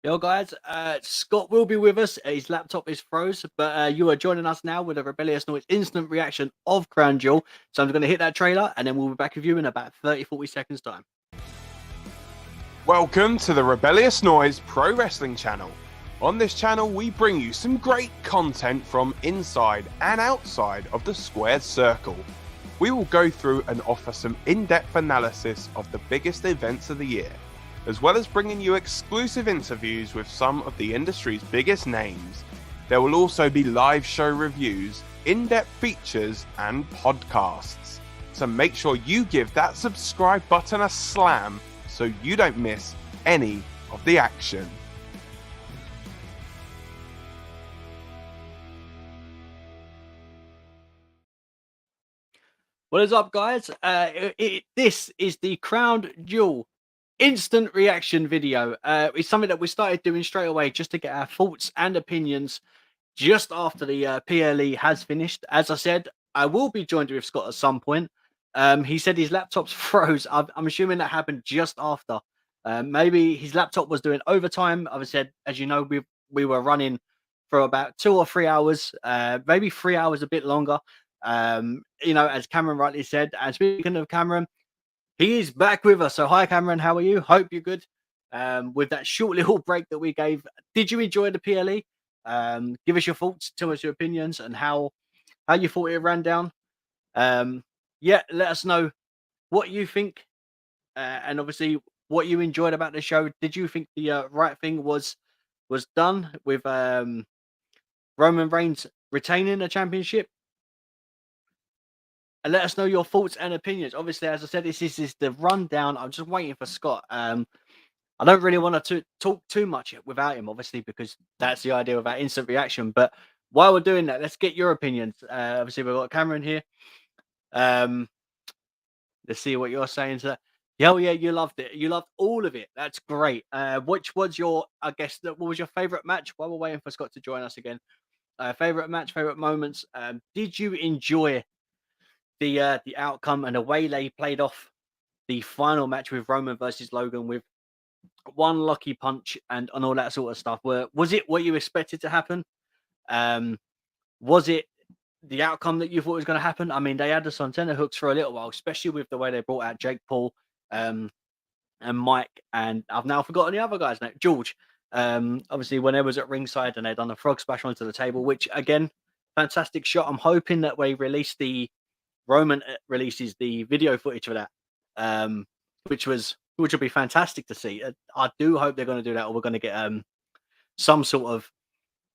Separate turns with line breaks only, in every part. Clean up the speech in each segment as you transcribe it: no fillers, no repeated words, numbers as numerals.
Yo, guys, Scott will be with us. His laptop is froze, but you are joining us now with a Rebellious Noise instant reaction of Crown Jewel. So I'm going to hit that trailer and then we'll be back with you in about 30-40 seconds time.
Welcome to the Rebellious Noise Pro Wrestling channel. On this channel, we bring you some great content from inside and outside of the squared circle. We will go through and offer some in-depth analysis of the biggest events of the year, as well as bringing you exclusive interviews with some of the industry's biggest names. There will also be live show reviews, in-depth features, and podcasts. So make sure you give that subscribe button a slam so you don't miss any of the action.
What is up, guys? This is the Crown Jewel instant reaction video. It's something that we started doing straight away just to get our thoughts and opinions just after the PLE has finished. As I said, I will be joined with Scott at some point. He said his laptop's froze. I'm assuming that happened just after. Maybe his laptop was doing overtime. I said, as you know, we were running for about 2 or 3 hours, maybe 3 hours, a bit longer. As Cameron rightly said. And speaking of Cameron, he is back with us. So hi, Cameron. How are you? Hope you're good. With that short little break that we gave, did you enjoy the PLE? Give us your thoughts, tell us your opinions, and how you thought it ran down. Yeah, let us know what you think, and obviously what you enjoyed about the show. Did you think the right thing was done with Roman Reigns retaining the championship? And let us know your thoughts and opinions. Obviously, as I said, this is the rundown. I'm just waiting for Scott. I don't really want to talk too much without him, obviously, because that's the idea of our instant reaction. But while we're doing that, let's get your opinions. Obviously, we've got Cameron here. Let's see what you're saying. So, yeah, you loved it. You loved all of it. That's great. Which was your, I guess, what was your favorite match? While we're waiting for Scott to join us again, favorite match, favorite moments. Did you enjoy the outcome and the way they played off the final match with Roman versus Logan with one lucky punch and all that sort of stuff? Was it what you expected to happen? Was it the outcome that you thought was going to happen? I mean, they had us on tenterhooks for a little while, especially with the way they brought out Jake Paul and Mike, and I've now forgotten the other guy's name, George. Obviously, when they was at ringside and they'd done a frog splash onto the table, which again, fantastic shot. I'm hoping that we release Roman releases the video footage for that, which will be fantastic to see. I do hope they're going to do that, or we're going to get some sort of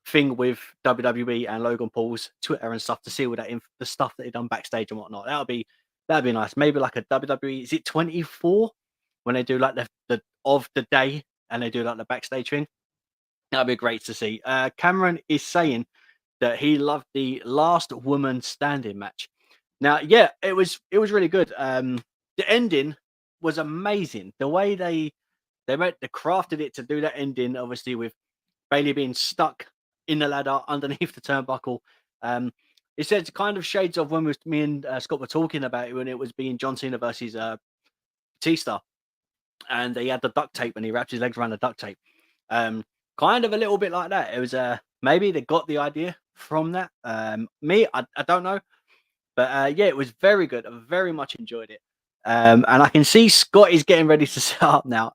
thing with WWE and Logan Paul's Twitter and stuff to see all that the stuff that they done backstage and whatnot. That'd be nice. Maybe like a WWE, is it 24 when they do like the of the day and they do like the backstage thing? That'd be great to see. Cameron is saying that he loved the last woman standing match. Now, yeah, it was really good. The ending was amazing. The way they crafted it to do that ending, obviously with Bailey being stuck in the ladder underneath the turnbuckle. It said kind of shades of when me and Scott were talking about it when it was being John Cena versus Batista, and he had the duct tape and he wrapped his legs around the duct tape. Kind of a little bit like that. It was maybe they got the idea from that. I don't know. But yeah, it was very good. I very much enjoyed it. And I can see Scott is getting ready to set up now.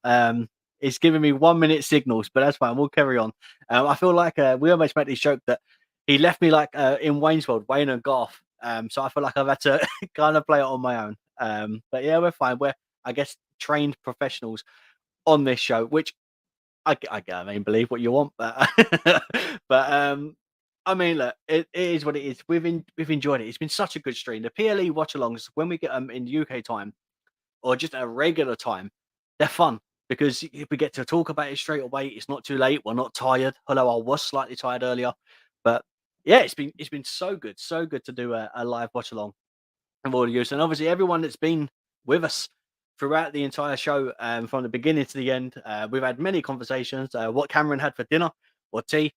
It's giving me 1 minute signals, but that's fine. We'll carry on. I feel like we almost made this joke that he left me like in Wayne's World, Wayne and Garth. So I feel like I've had to kind of play it on my own. But yeah, we're fine. We're, I guess, trained professionals on this show, which I mean, believe what you want, but I mean, look, it is what it is. We've enjoyed it. It's been such a good stream. The PLE watch-alongs, when we get them in UK time or just a regular time, they're fun because if we get to talk about it straight away, it's not too late. We're not tired. Although I was slightly tired earlier, but yeah, it's been so good to do a live watch-along of all of you. And obviously, everyone that's been with us throughout the entire show, from the beginning to the end, we've had many conversations. What Cameron had for dinner or tea.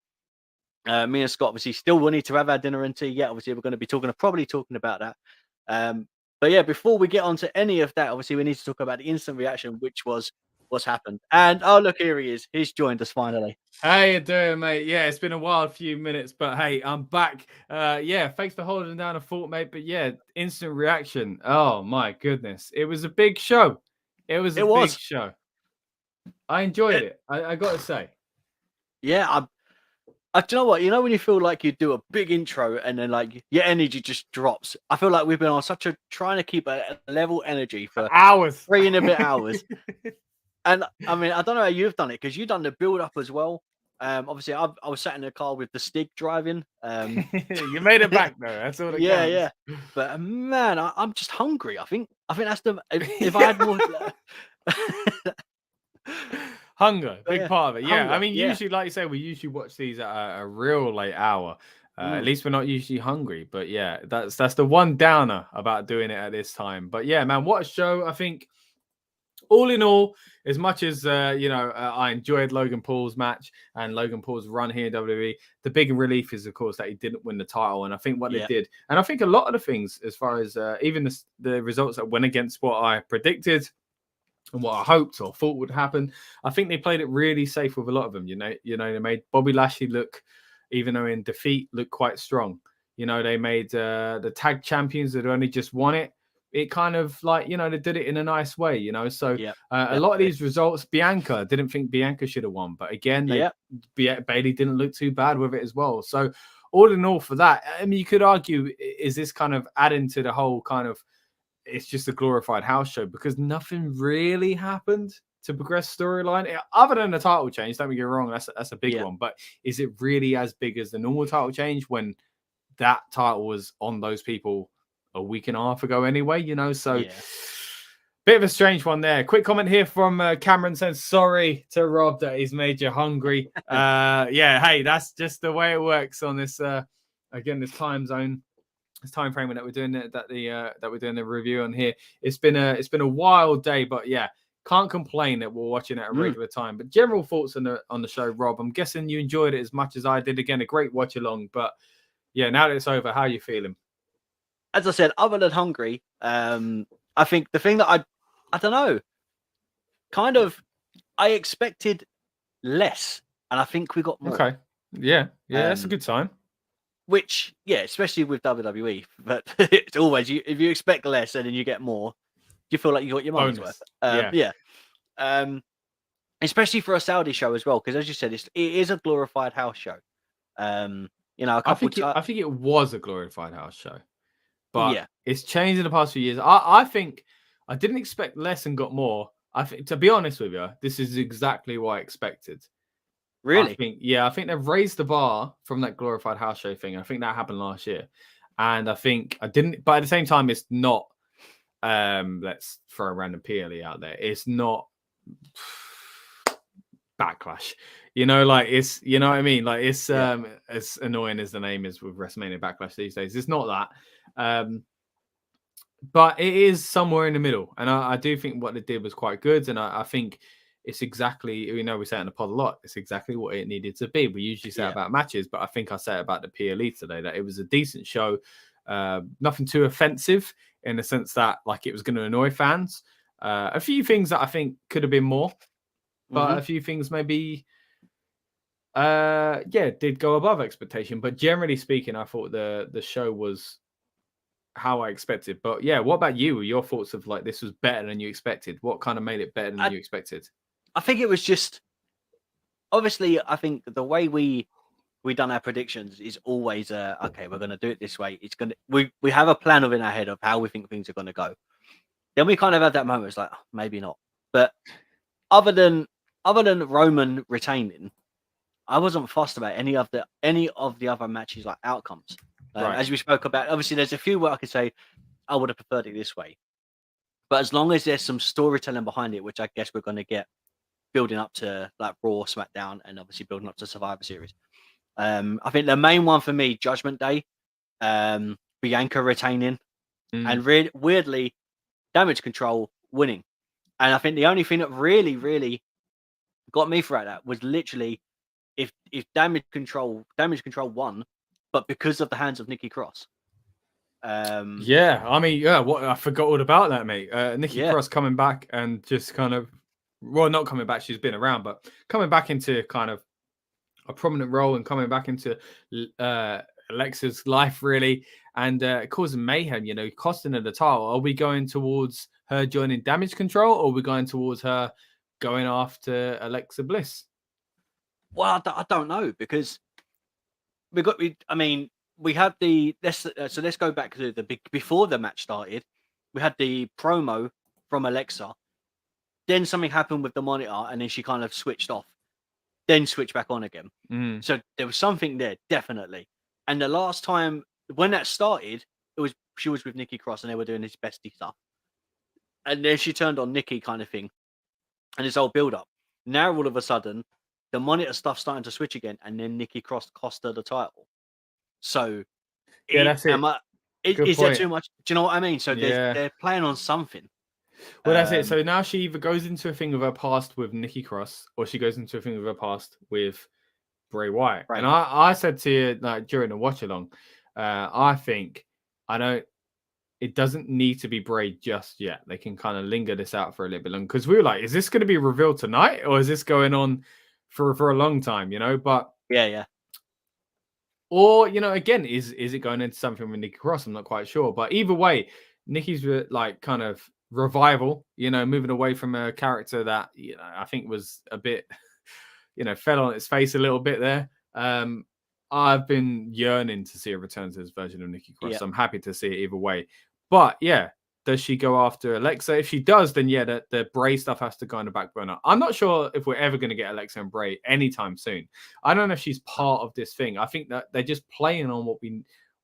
Me and Scott obviously still will need to have our dinner and tea. Yeah, obviously we're going to be probably talking about that. But yeah, before we get on to any of that, obviously we need to talk about the instant reaction, which was what's happened. And oh, look, here he is. He's joined us finally.
How you doing, mate? Yeah, it's been a wild few minutes, but hey, I'm back. Yeah, thanks for holding down a fort, mate. But yeah, instant reaction. Oh my goodness, it was a big show. It was a big show. I enjoyed it. I got to say.
Yeah, do you know what? You know when you feel like you do a big intro and then like your energy just drops. I feel like we've been on trying to keep a level energy for
hours,
3 and a bit hours. And I mean, I don't know how you've done it because you've done the build up as well. Obviously, I was sat in the car with the Stig driving.
You made it back though. That's all that counts.
Yeah. But man, I'm just hungry. I think that's the if I had more.
Hunger, big part of it. Yeah,
hunger,
I mean, usually, like you say, we usually watch these at a real late hour. At least we're not usually hungry. But yeah, that's the one downer about doing it at this time. But yeah, man, what a show! I think all in all, as much as I enjoyed Logan Paul's match and Logan Paul's run here in WWE, the big relief is, of course, that he didn't win the title. And I think what they did, and I think a lot of the things, as far as even the results that went against what I predicted and what I hoped or thought would happen, I think they played it really safe with a lot of them. They made Bobby Lashley look, even though in defeat, look quite strong. They made the tag champions that only just won it. It kind of like, they did it in a nice way, So a lot of these results, Bianca, didn't think Bianca should have won. But again, Bayley didn't look too bad with it as well. So all in all for that, I mean, you could argue, is this kind of adding to the whole kind of, it's just a glorified house show because nothing really happened to progress storyline other than the title change. Don't get me wrong, that's a big one. But is it really as big as the normal title change when that title was on those people a week and a half ago anyway? So bit of a strange one there. Quick comment here from Cameron saying sorry to Rob that he's made you hungry. Hey, that's just the way it works on this again, this time zone. This time frame that we're doing that we're doing the review on here. It's been a wild day, but yeah, can't complain that we're watching at a regular time. But general thoughts on the show, Rob. I'm guessing you enjoyed it as much as I did. Again, a great watch along. But yeah, now that it's over, how are you feeling?
As I said, other than hungry, I think the thing that I don't know, kind of, I expected less, and I think we got more.
Okay, yeah, that's a good sign.
Which, especially with WWE, but it's always if you expect less and then you get more, you feel like you got your money's worth. Especially for a Saudi show as well, because as you said, it is a glorified house show. I think
it was a glorified house show, but it's changed in the past few years. I think I didn't expect less and got more. I think, to be honest with you, this is exactly what I expected.
Really?
I think they've raised the bar from that glorified house show thing. I think that happened last year. And I think I didn't, but at the same time, it's not, let's throw a random PLE out there. It's not Backlash. It's, you know what I mean? Like it's as annoying as the name is with WrestleMania Backlash these days. It's not that. But it is somewhere in the middle. And I do think what they did was quite good. And I think it's exactly, we say it in the pod a lot, it's exactly what it needed to be. We usually say about matches, but I think I say about the PLE today, that it was a decent show. Nothing too offensive in the sense that like it was going to annoy fans. A few things that I think could have been more, but a few things maybe, did go above expectation. But generally speaking, I thought the show was how I expected. But yeah, what about you? Your thoughts of like this was better than you expected? What kind of made it better than you expected?
I think it was just obviously. I think the way we done our predictions is always okay. We're going to do it this way. It's going to we have a plan in our head of how we think things are going to go. Then we kind of had that moment. It's like maybe not. But other than Roman retaining, I wasn't fussed about any of the other matches like outcomes. As we spoke about, obviously there's a few where I could say I would have preferred it this way. But as long as there's some storytelling behind it, which I guess we're going to get building up to like Raw, SmackDown, and obviously building up to Survivor Series. I think the main one for me, Judgment Day, Bianca retaining, and weirdly, Damage Control winning. And I think the only thing that really, really got me throughout that was literally if Damage Control won, but because of the hands of Nikki Cross.
I forgot all about that, mate. Nikki Cross coming back and just kind of well, not coming back, she's been around, but coming back into kind of a prominent role and coming back into Alexa's life, really, and causing mayhem, costing her the title. Are we going towards her joining Damage Control, or are we going towards her going after Alexa Bliss?
Well, I don't know, because we had the let's go back to the before the match started. We had the promo from Alexa. Then something happened with the monitor, and then she kind of switched off, then switched back on again. So there was something there, definitely. And the last time when that started, she was with Nikki Cross, and they were doing this bestie stuff. And then she turned on Nikki, kind of thing, and this whole build up. Now all of a sudden, the monitor stuff's starting to switch again, and then Nikki Cross cost her the title. So
yeah, that's it.
Is there too much? Do you know what I mean? So they're playing on something.
Well, that's it. So now she either goes into a thing of her past with Nikki Cross, or she goes into a thing of her past with Bray Wyatt. Right. And I said to you, like, during the watch along, I think it doesn't need to be Bray just yet. They can kind of linger this out for a little bit longer, because we were like, is this going to be revealed tonight, or is this going on for a long time? But
yeah.
Or, again, is it going into something with Nikki Cross? I'm not quite sure. But either way, Nikki's like kind of revival, moving away from a character that, I think was a bit, fell on its face a little bit there. I've been yearning to see a return to this version of Nikki Cross. Yeah. So I'm happy to see it either way. But yeah, does she go after Alexa? If she does, then yeah, the Bray stuff has to go on the back burner. I'm not sure if we're ever going to get Alexa and Bray anytime soon. I don't know if she's part of this thing. I think that they're just playing on what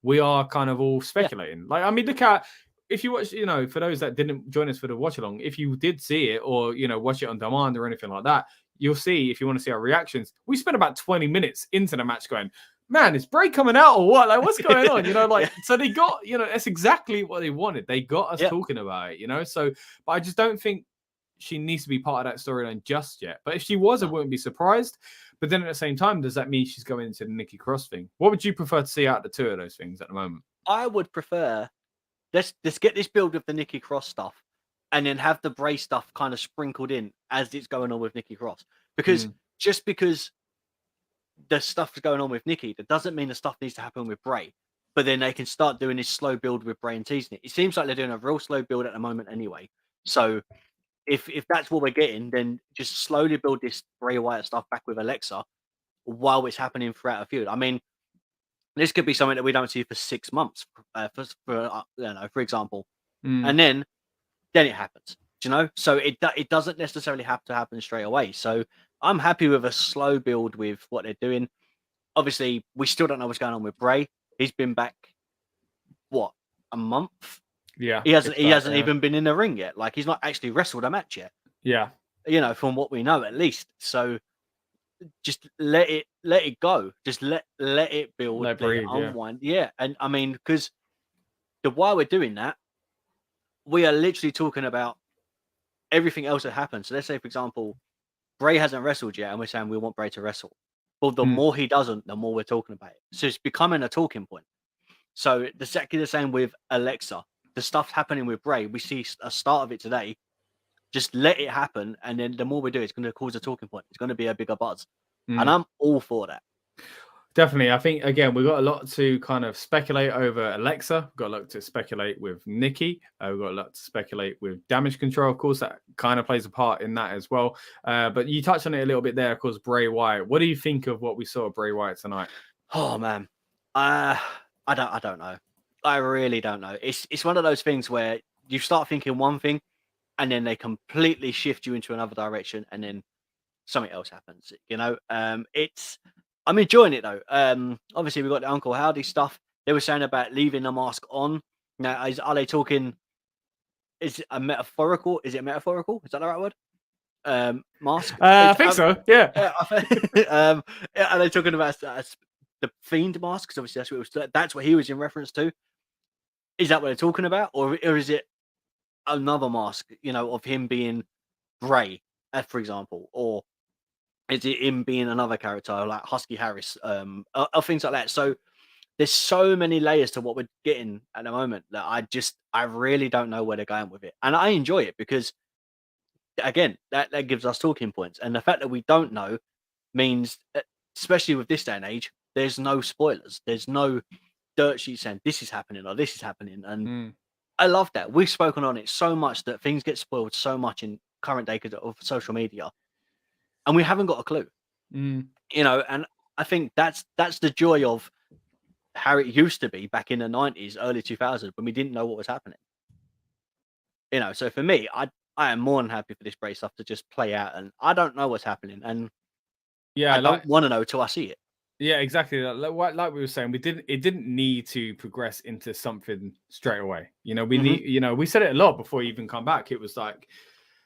we are kind of all speculating. Yeah. Like, I mean, look at, if you watch, for those that didn't join us for the watch along, if you did see it, or, watch it on demand or anything like that, you'll see, if you want to see our reactions, we spent about 20 minutes into the match going, man, is Bray coming out or what? Like, what's going on? So they got, that's exactly what they wanted. They got us talking about it, so, but I just don't think she needs to be part of that storyline just yet. But if she was, I wouldn't be surprised. But then at the same time, does that mean she's going into the Nikki Cross thing? What would you prefer to see out of the two of those things at the moment?
I would prefer, let's get this build with the Nikki Cross stuff, and then have the Bray stuff kind of sprinkled in as it's going on with Nikki Cross. Because just because the stuff is going on with Nikki, that doesn't mean the stuff needs to happen with Bray. But then they can start doing this slow build with Bray and teasing it. It seems like they're doing a real slow build at the moment anyway. So if that's what we're getting, then just slowly build this Bray Wyatt stuff back with Alexa while it's happening throughout a feud. I mean, this could be something that we don't see for 6 months, for example. And then it happens, So it doesn't necessarily have to happen straight away. So I'm happy with a slow build with what they're doing. Obviously, we still don't know what's going on with Bray. He's been back, what, a month?
Yeah.
He hasn't even been in the ring yet. Like, he's not actually wrestled a match yet.
Yeah.
From what we know, at least. So just let it go. Just let it build, let it unwind. Yeah. And I mean, because while we're doing that, we are literally talking about everything else that happens. So let's say, for example, Bray hasn't wrestled yet, and we're saying we want Bray to wrestle. Well, the more he doesn't, the more we're talking about it. So it's becoming a talking point. So exactly the same with Alexa. The stuff happening with Bray, we see a start of it today. Just let it happen, and then the more we do, it's going to cause a talking point. It's going to be a bigger buzz. And I'm all for that.
Definitely. I think, again, we've got a lot to kind of speculate over Alexa. We've got a lot to speculate with Nikki. We've got a lot to speculate with Damage Control. Of course, that kind of plays a part in that as well. But you touched on it a little bit there, of course, Bray Wyatt. What do you think of what we saw of Bray Wyatt tonight?
Oh, man. I don't know. I really don't know. It's one of those things where you start thinking one thing, and then they completely shift you into another direction, and then something else happens. I'm enjoying it though. Obviously we got the Uncle Howdy stuff. They were saying about leaving the mask on. Now, are they talking? Is it metaphorical? Is that the right word? Mask.
I think so. Yeah.
Are they talking about the Fiend mask? Because obviously that's what he was in reference to. Is that what they're talking about, or is it another mask? Of him being Bray, for example, or is it him being another character like Husky Harris, or things like that? So there's so many layers to what we're getting at the moment that I really don't know where they're going with it, and I enjoy it because again, that gives us talking points. And the fact that we don't know means, especially with this day and age, there's no spoilers. There's no dirt sheet saying this is happening or this is happening. And I love that. We've spoken on it so much that things get spoiled so much in current day because of social media. And we haven't got a clue. You know, and I think that's the joy of how it used to be back in the 90s, early 2000s, when we didn't know what was happening. You know, so for me, I am more than happy for this Bray stuff to just play out, and I don't know what's happening, and I don't want to know till I see it.
Yeah, exactly. Like we were saying, it didn't need to progress into something straight away. You know, we said it a lot before he even come back. It was like,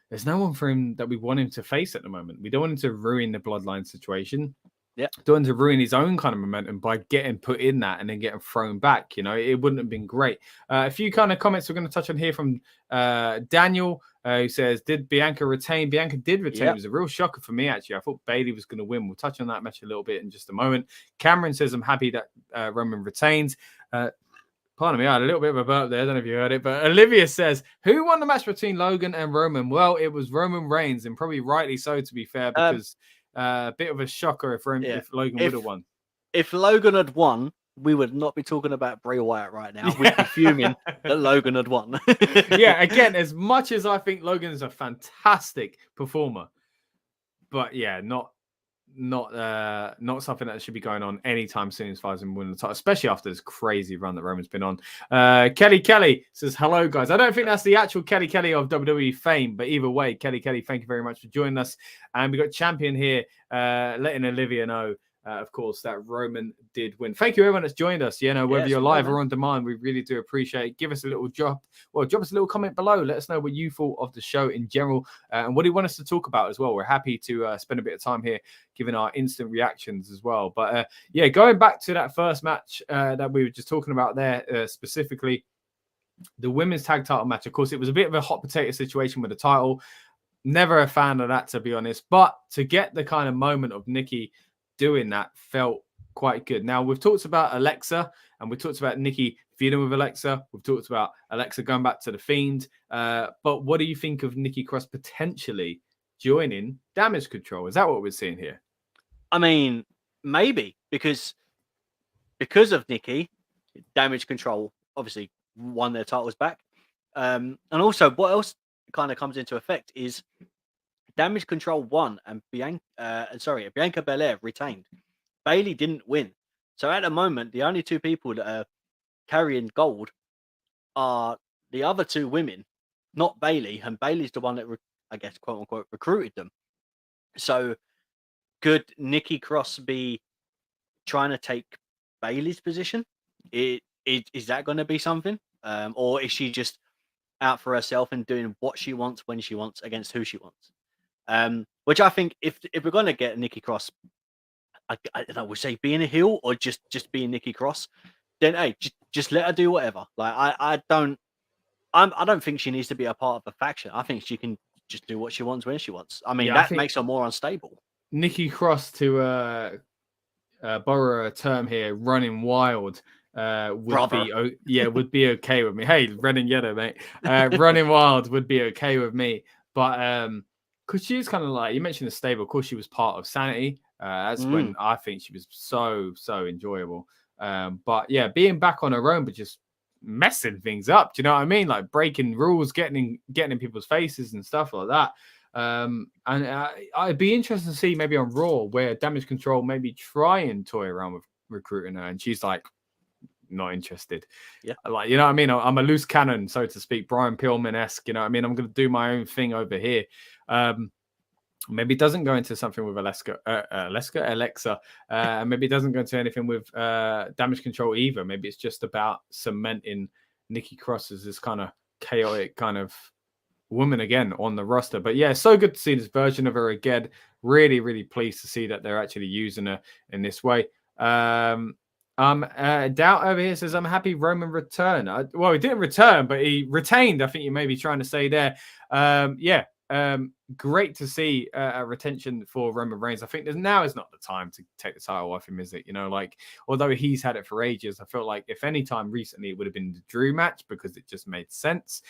there's no one for him that we want him to face at the moment. We don't want him to ruin the Bloodline situation.
Yeah.
Don't want him to ruin his own kind of momentum by getting put in that and then getting thrown back. You know, it wouldn't have been great. A few kind of comments we're going to touch on here from Daniel, who says, did Bianca retain? Bianca did retain. It was a real shocker for me, actually. I thought Bayley was going to win. We'll touch on that match a little bit in just a moment. Cameron says, I'm happy that Roman retains. Pardon me, I had a little bit of a burp there. I don't know if you heard it, but Olivia says, who won the match between Logan and Roman? Well, it was Roman Reigns, and probably rightly so, to be fair, because a bit of a shocker if Logan would have won. If
Logan had won, we would not be talking about Bray Wyatt right now. We'd be fuming that Logan had won.
Yeah, again, as much as I think Logan is a fantastic performer, but yeah, not something that should be going on anytime soon as far as him winning the title, especially after this crazy run that Roman's been on. Kelly says, hello, guys. I don't think that's the actual Kelly of WWE fame, but either way, Kelly, thank you very much for joining us. And we got Champion here letting Olivia know, of course, that Roman did win. Thank you, everyone that's joined us. You know, whether you're live or on demand, we really do appreciate it. Give us a little drop us a little comment below. Let us know what you thought of the show in general and what do you want us to talk about as well. We're happy to spend a bit of time here giving our instant reactions as well. But yeah, going back to that first match that we were just talking about there, specifically the women's tag title match. Of course, it was a bit of a hot potato situation with the title. Never a fan of that, to be honest. But to get the kind of moment of Nikki doing that felt quite good. Now, we've talked about Alexa and we talked about Nikki feuding with Alexa. We've talked about Alexa going back to the Fiend. But what do you think of Nikki Cross potentially joining Damage Control? Is that what we're seeing here?
I mean, maybe because of Nikki, Damage Control obviously won their titles back. And also, what else kind of comes into effect is Damage Control won and Bianca Belair retained. Bayley didn't win. So at the moment, the only two people that are carrying gold are the other two women, not Bayley. And Bayley's the one that, I guess, quote unquote, recruited them. So could Nikki Cross be trying to take Bayley's position? Is that going to be something? Or is she just out for herself and doing what she wants when she wants against who she wants? Which I think if we're going to get Nikki Cross, I don't know, we'll say being a heel or just being Nikki Cross, then hey, just let her do whatever. Like I don't think she needs to be a part of a faction. I think she can just do what she wants when she wants. I mean, that makes her more unstable.
Nikki Cross, to borrow a term here, running wild would be okay with me. Hey, running yellow, mate. Running wild would be okay with me, but because she's kind of like, you mentioned the stable. Of course, she was part of Sanity. That's when I think she was so enjoyable. But yeah, being back on her own, but just messing things up. Do you know what I mean? Like breaking rules, getting in people's faces and stuff like that. And I'd be interested to see maybe on Raw where Damage Control maybe try and toy around with recruiting her, and she's like, not interested. Yeah, like, you know what I mean? I'm a loose cannon, so to speak, Brian Pillman-esque. You know what I mean? I'm going to do my own thing over here. Maybe it doesn't go into something with Alexa. Maybe it doesn't go into anything with Damage Control either. Maybe it's just about cementing Nikki Cross as this kind of chaotic kind of woman again on the roster. But yeah, so good to see this version of her again. Really pleased to see that they're actually using her in this way. Doubt over here says, I'm happy Roman returned. Well, he didn't return, but he retained. I think you may be trying to say there. Great to see a retention for Roman Reigns. I think now is not the time to take the title off him, is it? You know, like, although he's had it for ages, I felt like if any time recently it would have been the Drew match because it just made sense.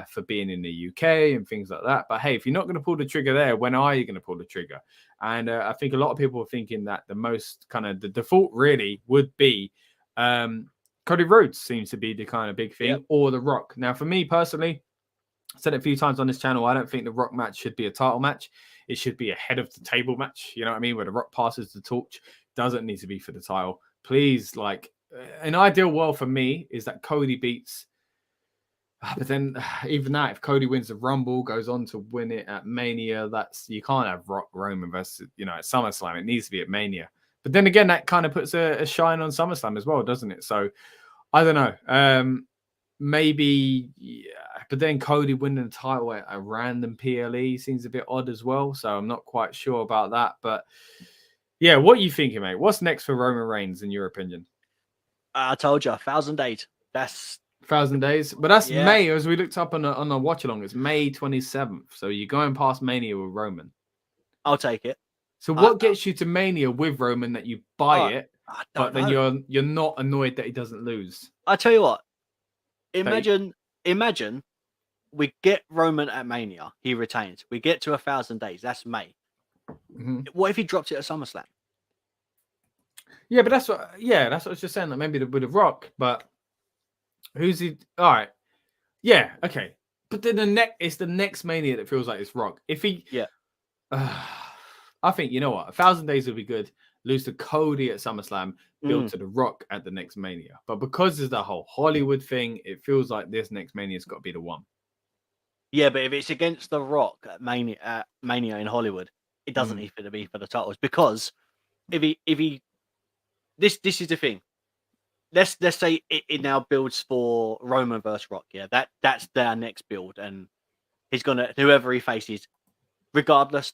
for being in the UK and things like that. But hey, if you're not going to pull the trigger there, when are you going to pull the trigger? And I think a lot of people are thinking that the most kind of the default really would be Cody Rhodes seems to be the kind of big thing, or The Rock. Now, for me personally, I said it a few times on this channel, I don't think the Rock match should be a title match. It should be a head of the table match. You know what I mean? Where the Rock passes the torch. Doesn't need to be for the title. Please, like, an ideal world for me is that Cody beats. But then, even that, if Cody wins the Rumble, goes on to win it at Mania, you can't have Rock Roman versus, at SummerSlam. It needs to be at Mania. But then again, that kind of puts a shine on SummerSlam as well, doesn't it? So, I don't know. Maybe, yeah. But then Cody winning the title at a random PLE seems a bit odd as well. So I'm not quite sure about that. But yeah, what are you thinking, mate? What's next for Roman Reigns, in your opinion?
I told you, 1,000 days. That's
1,000 days. But that's May, as we looked up on a watch along. It's May 27th. So you're going past Mania with Roman.
I'll take it.
So what gets you to Mania with Roman that you buy it, but then you're not annoyed that he doesn't lose?
I tell you what. Imagine we get Roman at Mania. He retains. We get to 1,000 days. That's May. Mm-hmm. What if he dropped it at SummerSlam?
Yeah, but that's what I was just saying. That maybe with the Rock, but who's he? All right. Yeah. Okay. But then it's the next Mania that feels like it's Rock. If he, I think, you know what, 1,000 days would be good. Lose to Cody at SummerSlam, build to The Rock at the next Mania. But because there's the whole Hollywood thing, it feels like this next Mania's got to be the one. Yeah,
but if it's against The Rock at Mania in Hollywood, it doesn't need to be for the titles. Because if he this is the thing. Let's say it now builds for Roman versus Rock. Yeah, that's their next build, and he's gonna, whoever he faces, regardless,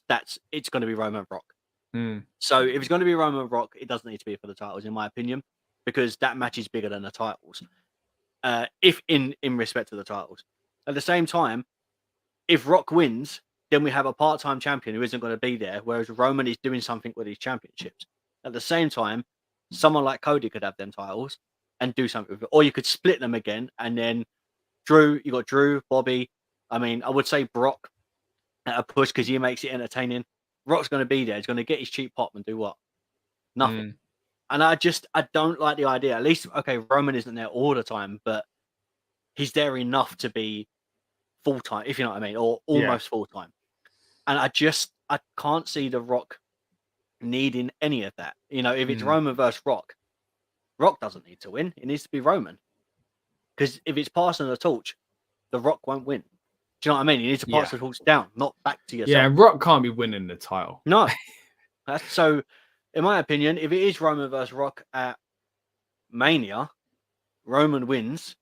it's gonna be Roman Rock. So if it's going to be Roman Rock, it doesn't need to be for the titles, in my opinion, because that match is bigger than the titles. If in respect to the titles, at the same time, if Rock wins, then we have a part-time champion who isn't going to be there, whereas Roman is doing something with his championships. At the same time, someone like Cody could have them titles and do something with it, or you could split them again, and then you got Drew, Bobby. I mean, I would say Brock at a push because he makes it entertaining. Rock's going to be there. He's going to get his cheap pop and do what? Nothing. And I don't like the idea. At least, okay, Roman isn't there all the time, but he's there enough to be full-time, if you know what I mean, or almost full-time. And I can't see The Rock needing any of that. If it's Roman versus Rock, Rock doesn't need to win. It needs to be Roman. Because if it's passing the torch, The Rock won't win. Do you know what I mean? You need to pass the torch down, not back to yourself.
Yeah, Rock can't be winning the title.
No. So, in my opinion, if it is Roman versus Rock at Mania, Roman wins,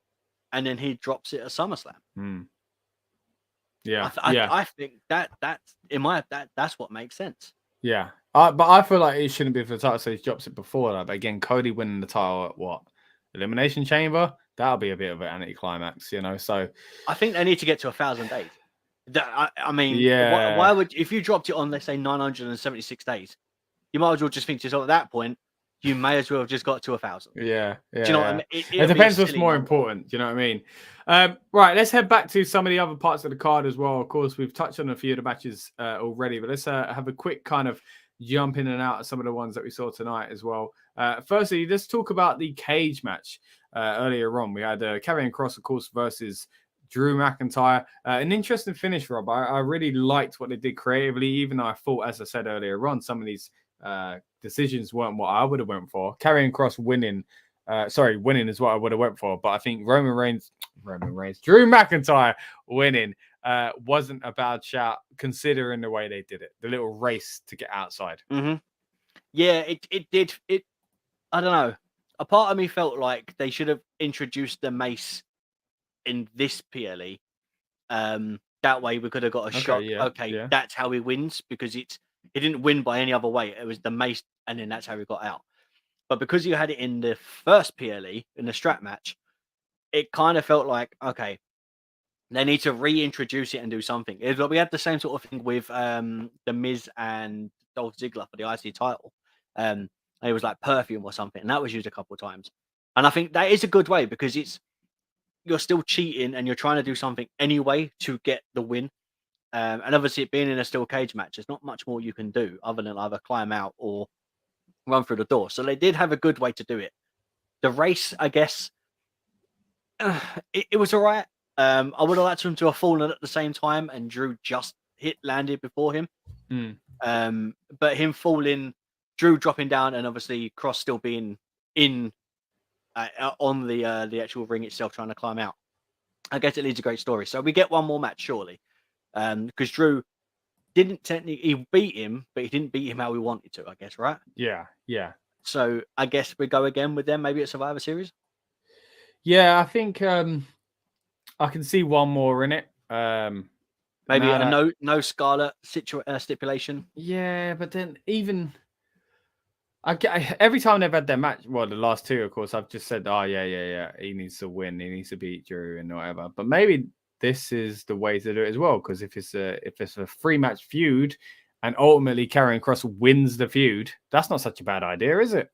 and then he drops it at SummerSlam.
Yeah,
I think that's what makes sense.
Yeah, but I feel like it shouldn't be for the title, so he drops it before that. But again, Cody winning the title at what? Elimination Chamber? That'll be a bit of an anticlimax, So
I think they need to get to 1,000 days. I mean, why would, if you dropped it on, let's say, 976 days, you might as well just think to yourself at that point, you may as well have just got to 1,000.
Yeah.
Do you know what I mean?
It depends what's more important. Do you know what I mean? Right, let's head back to some of the other parts of the card as well. Of course, we've touched on a few of the matches already, but let's have a quick kind of jump in and out of some of the ones that we saw tonight as well. Firstly, let's talk about the cage match. Earlier on, we had Karrion Kross, of course, versus Drew McIntyre. An interesting finish, Rob. I really liked what they did creatively, even though I thought, as I said earlier on, some of these decisions weren't what I would have went for. Karrion Kross winning is what I would have went for. But I think Drew McIntyre winning wasn't a bad shout, considering the way they did it. The little race to get outside.
Mm-hmm. Yeah, it did. I don't know. A part of me felt like they should have introduced the mace in this PLE. That way we could have got a shot. That's how he wins, because he didn't win by any other way. It was the mace, and then that's how he got out. But because you had it in the first PLE, in the strap match, it kind of felt like, okay, they need to reintroduce it and do something. We had the same sort of thing with The Miz and Dolph Ziggler for the IC title. It was like perfume or something, and that was used a couple of times. And I think that is a good way, because you're still cheating and you're trying to do something anyway to get the win. And obviously, it being in a steel cage match, there's not much more you can do other than either climb out or run through the door. So they did have a good way to do it. The race, I guess, it was all right. I would have liked him to have fallen at the same time, and Drew just landed before him. But him falling, Drew dropping down, and obviously Kross still being in on the actual ring itself, trying to climb out. I guess it leads a great story. So we get one more match, surely. Because Drew didn't technically, he beat him, but he didn't beat him how we wanted to, I guess, right?
Yeah.
So I guess we go again with them, maybe at Survivor Series.
Yeah, I think I can see one more in it.
Maybe a no Scarlett stipulation.
Yeah, but then even every time they've had their match, well, the last two, of course, I've just said, oh yeah, he needs to win, he needs to beat Drew and whatever. But maybe this is the way to do it as well, because if it's a 3-match feud and ultimately Karrion Kross wins the feud, that's not such a bad idea, is it?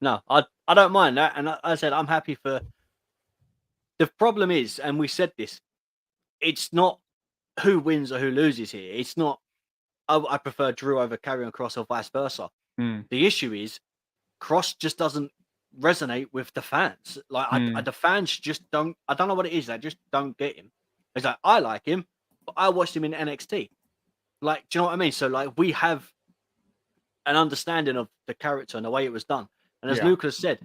No, I don't mind that, and I said I'm happy for. The problem is, and we said this, it's not who wins or who loses here. It's not, I prefer Drew over Karrion Kross or vice versa. The issue is Kross just doesn't resonate with the fans. Like the fans just don't. I don't know what it is. They just don't get him. It's like, I like him, but I watched him in NXT. Like, do you know what I mean? So like, we have an understanding of the character and the way it was done. And as Lucas said,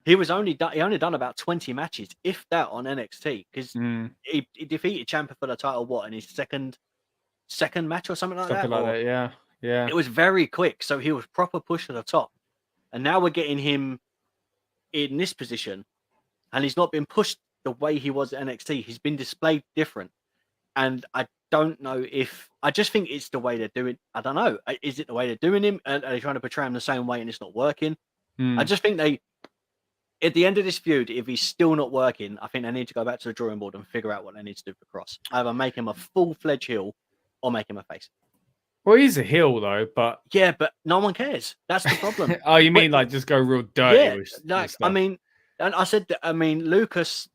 he only done about 20 matches, if that, on NXT, because he defeated Ciampa for the title in his second match or something like that.
Yeah.
It was very quick, so he was proper push to the top. And now we're getting him in this position, and he's not been pushed the way he was at NXT. He's been displayed different, and I don't know if I just think it's the way they're doing. I don't know. Is it the way they're doing him? Are they trying to portray him the same way and it's not working? I just think at the end of this feud, if he's still not working, I think they need to go back to the drawing board and figure out what they need to do for Kross. Either make him a full-fledged heel or make him a face.
Well, he's a heel though, but
yeah, but no one cares. That's the problem.
Oh, you mean like just go real dirty?
Yeah, I mean, and I said that. I mean, Lucas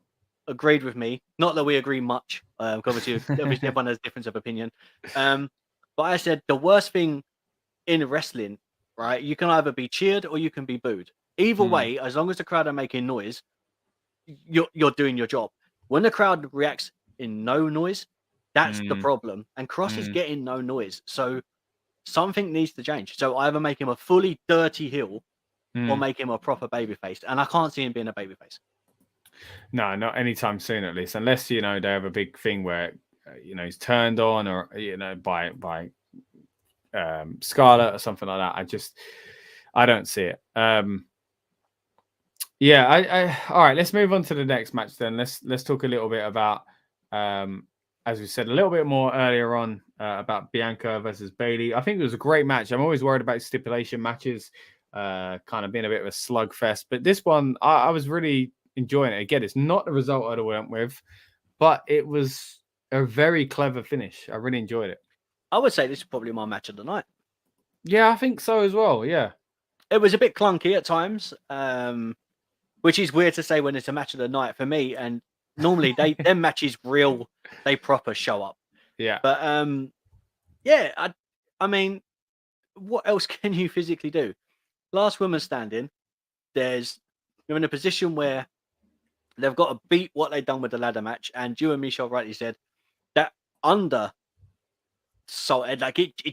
agreed with me. Not that we agree much, obviously everyone has difference of opinion. But I said the worst thing in wrestling, right? You can either be cheered or you can be booed. Either way, as long as the crowd are making noise, you're doing your job. When the crowd reacts in no noise, that's the problem. And Kross is getting no noise. So something needs to change. So either make him a fully dirty heel or make him a proper babyface. And I can't see him being a babyface.
No, not anytime soon, at least. Unless, they have a big thing where, he's turned on or, by Scarlett or something like that. I don't see it. Yeah, all right, let's move on to the next match then. Let's talk a little bit about, as we said a little bit more earlier on, about Bianca versus Bayley. I think it was a great match. I'm always worried about stipulation matches, kind of being a bit of a slugfest. But this one, I was really enjoying it. Again, it's not the result I'd have went with, but it was a very clever finish. I really enjoyed it.
I would say this is probably my match of the night.
Yeah, I think so as well, yeah.
It was a bit clunky at times, which is weird to say when it's a match of the night for me. And normally them matches they proper show up.
Yeah.
But yeah, I mean, what else can you physically do? Last woman standing, you're in a position where they've got to beat what they've done with the ladder match. And you and Michelle rightly said that it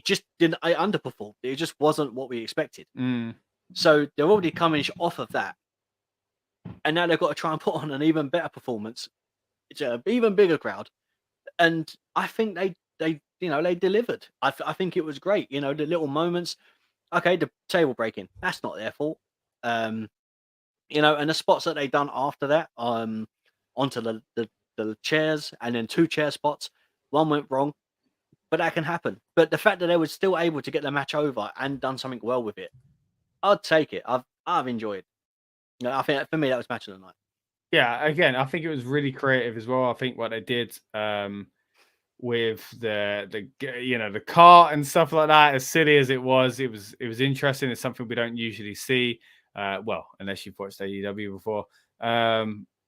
just didn't. I underperformed. It just wasn't what we expected. So they're already coming off of that, and now they've got to try and put on an even better performance. It's an even bigger crowd, and I think they delivered. I think it was great. The little moments. Okay, the table breaking, that's not their fault. And the spots that they done after that, onto the chairs, and then 2 chair spots. One went wrong, but that can happen. But the fact that they were still able to get the match over and done something well with it, I'd take it. I've enjoyed. I think for me that was match of the night.
Yeah, again, I think it was really creative as well. I think what they did with the cart and stuff like that, as silly as it was interesting. It's something we don't usually see. Well, unless you've watched AEW before.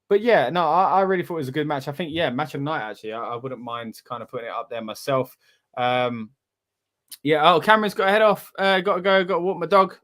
But yeah, no, I really thought it was a good match. I think, yeah, match of the night, actually. I wouldn't mind kind of putting it up there myself. Yeah, Cameron's got to head off. Got to go, got to walk my dog.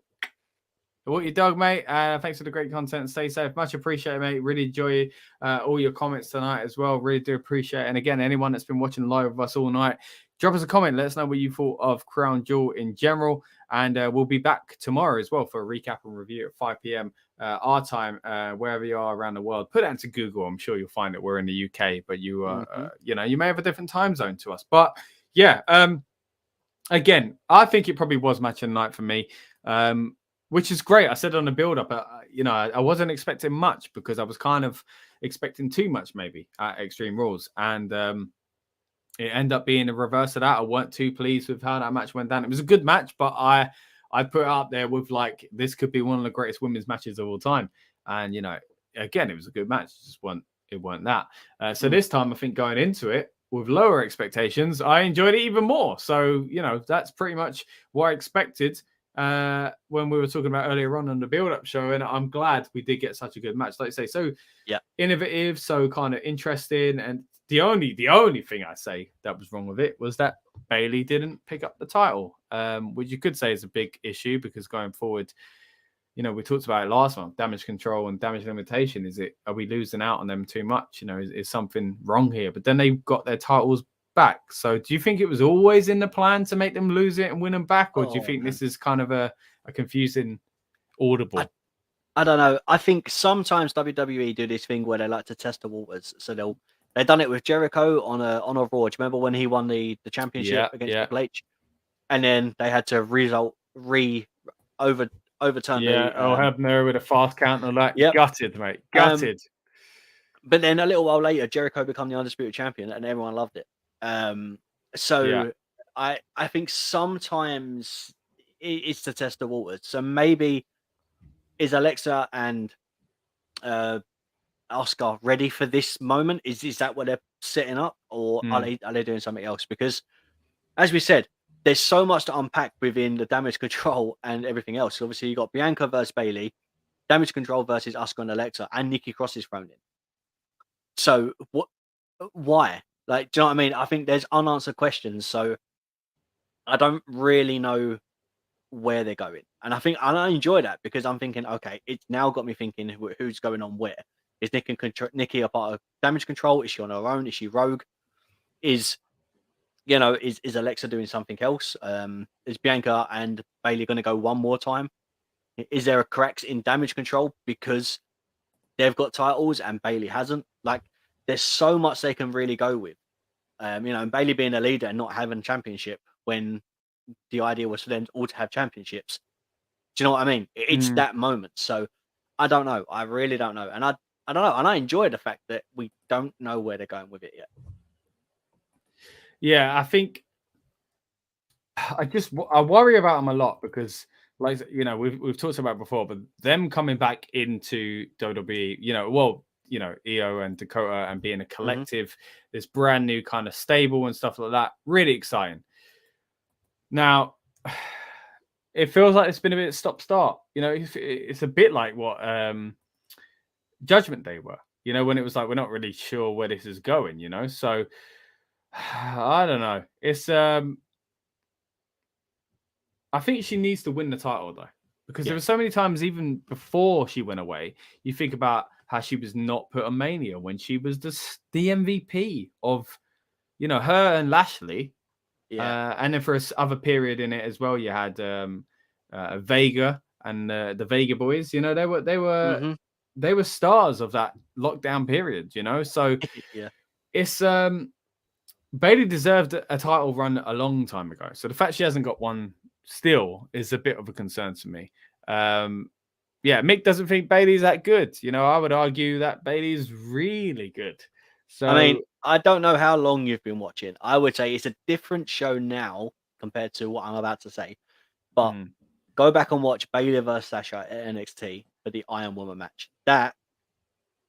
Walk your dog, mate. Thanks for the great content. Stay safe. Much appreciated, mate. Really enjoy all your comments tonight as well. Really do appreciate it. And again, anyone that's been watching live with us all night, drop us a comment. Let us know what you thought of Crown Jewel in general. And we'll be back tomorrow as well for a recap and review at 5 p.m. Our time, wherever you are around the world. Put it into Google. I'm sure you'll find it. We're in the UK, but you you may have a different time zone to us. But yeah, again, I think it probably was match of the night for me. Which is great. I said on the build-up, I wasn't expecting much because I was kind of expecting too much maybe at Extreme Rules. And it ended up being a reverse of that. I weren't too pleased with how that match went down. It was a good match, but I put it up there with like, this could be one of the greatest women's matches of all time. And, again, it was a good match. It weren't that. So this time, I think going into it with lower expectations, I enjoyed it even more. So, that's pretty much what I expected. When we were talking about earlier on the build-up show, and I'm glad we did get such a good match, like I say, so innovative, so kind of interesting. And the only thing I say that was wrong with it was that Bayley didn't pick up the title, which you could say is a big issue because going forward, we talked about it last month, damage control and damage limitation. Are we losing out on them too much? Is something wrong here? But then they got their titles back. So do you think it was always in the plan to make them lose it and win them back, or do you think this is kind of a confusing audible?
I don't know. I think sometimes WWE do this thing where they like to test the waters. So they've done it with Jericho on a Raw. Do you remember when he won the championship against Triple H, and then they had to overturn
Hebner with a fast count and all that. Gutted, mate. Gutted.
But then a little while later, Jericho became the undisputed champion, and everyone loved it. I think sometimes it's to test the waters. So maybe is Alexa and Asuka ready for this moment? Is that what they're setting up, or are they doing something else? Because as we said, there's so much to unpack within the damage control and everything else. So obviously you got Bianca versus Bayley, damage control versus Asuka and Alexa, and Nikki Cross is thrown in. So why? Like, do you know what I mean? I think there's unanswered questions. So I don't really know where they're going. And I enjoy that because I'm thinking, okay, it's now got me thinking who's going on where. Is Nikki a part of damage control? Is she on her own? Is she rogue? Is Alexa doing something else? Is Bianca and Bayley going to go one more time? Is there a cracks in damage control because they've got titles and Bayley hasn't? Like, there's so much they can really go with. And Bayley being a leader and not having a championship when the idea was for them all to have championships. Do you know what I mean? It's that moment. So I don't know. I really don't know. And I don't know. And I enjoy the fact that we don't know where they're going with it yet.
Yeah, I think I worry about them a lot because, like, we've talked about before, but them coming back into WWE, Io and Dakota and being a collective, this brand new kind of stable and stuff like that, really exciting. Now, it feels like it's been a bit stop-start. It's a bit like what Judgment Day were, when it was like, we're not really sure where this is going, So, I don't know. It's I think she needs to win the title though, because there were so many times even before she went away. You think about how she was not put on Mania when she was the MVP of, her and Lashley. Yeah. And then for other period in it as well, you had Vega and the Vega boys. They were stars of that lockdown period. So it's Bayley deserved a title run a long time ago. So the fact she hasn't got one still is a bit of a concern to me. Mick doesn't think Bayley's that good. I would argue that Bayley's really good. So
I mean, I don't know how long you've been watching. I would say it's a different show now compared to what I'm about to say. But go back and watch Bayley versus Sasha at NXT for the Iron Woman match. That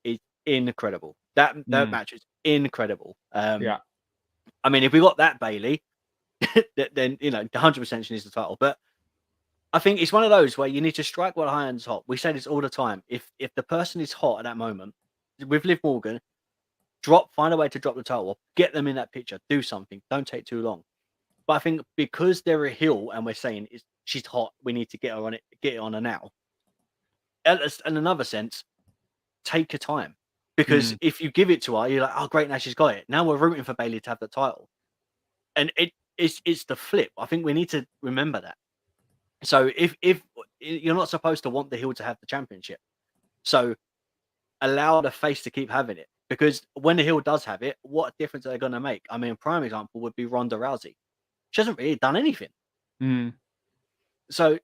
is incredible. That match is incredible. I mean, if we got that Bayley, then 100% she needs the title. But I think it's one of those where you need to strike while the iron's hot. We say this all the time. If the person is hot at that moment, with Liv Morgan, find a way to drop the title off, get them in that picture, do something. Don't take too long. But I think because they're a heel and we're saying she's hot, we need to get it on her now. In another sense, take your time. Because if you give it to her, you're like, oh great, now she's got it. Now we're rooting for Bayley to have the title. And it's the flip. I think we need to remember that. So if you're not supposed to want the heel to have the championship, so allow the face to keep having it. Because when the heel does have it, what difference are they going to make? I mean, a prime example would be Ronda Rousey. She hasn't really done anything. So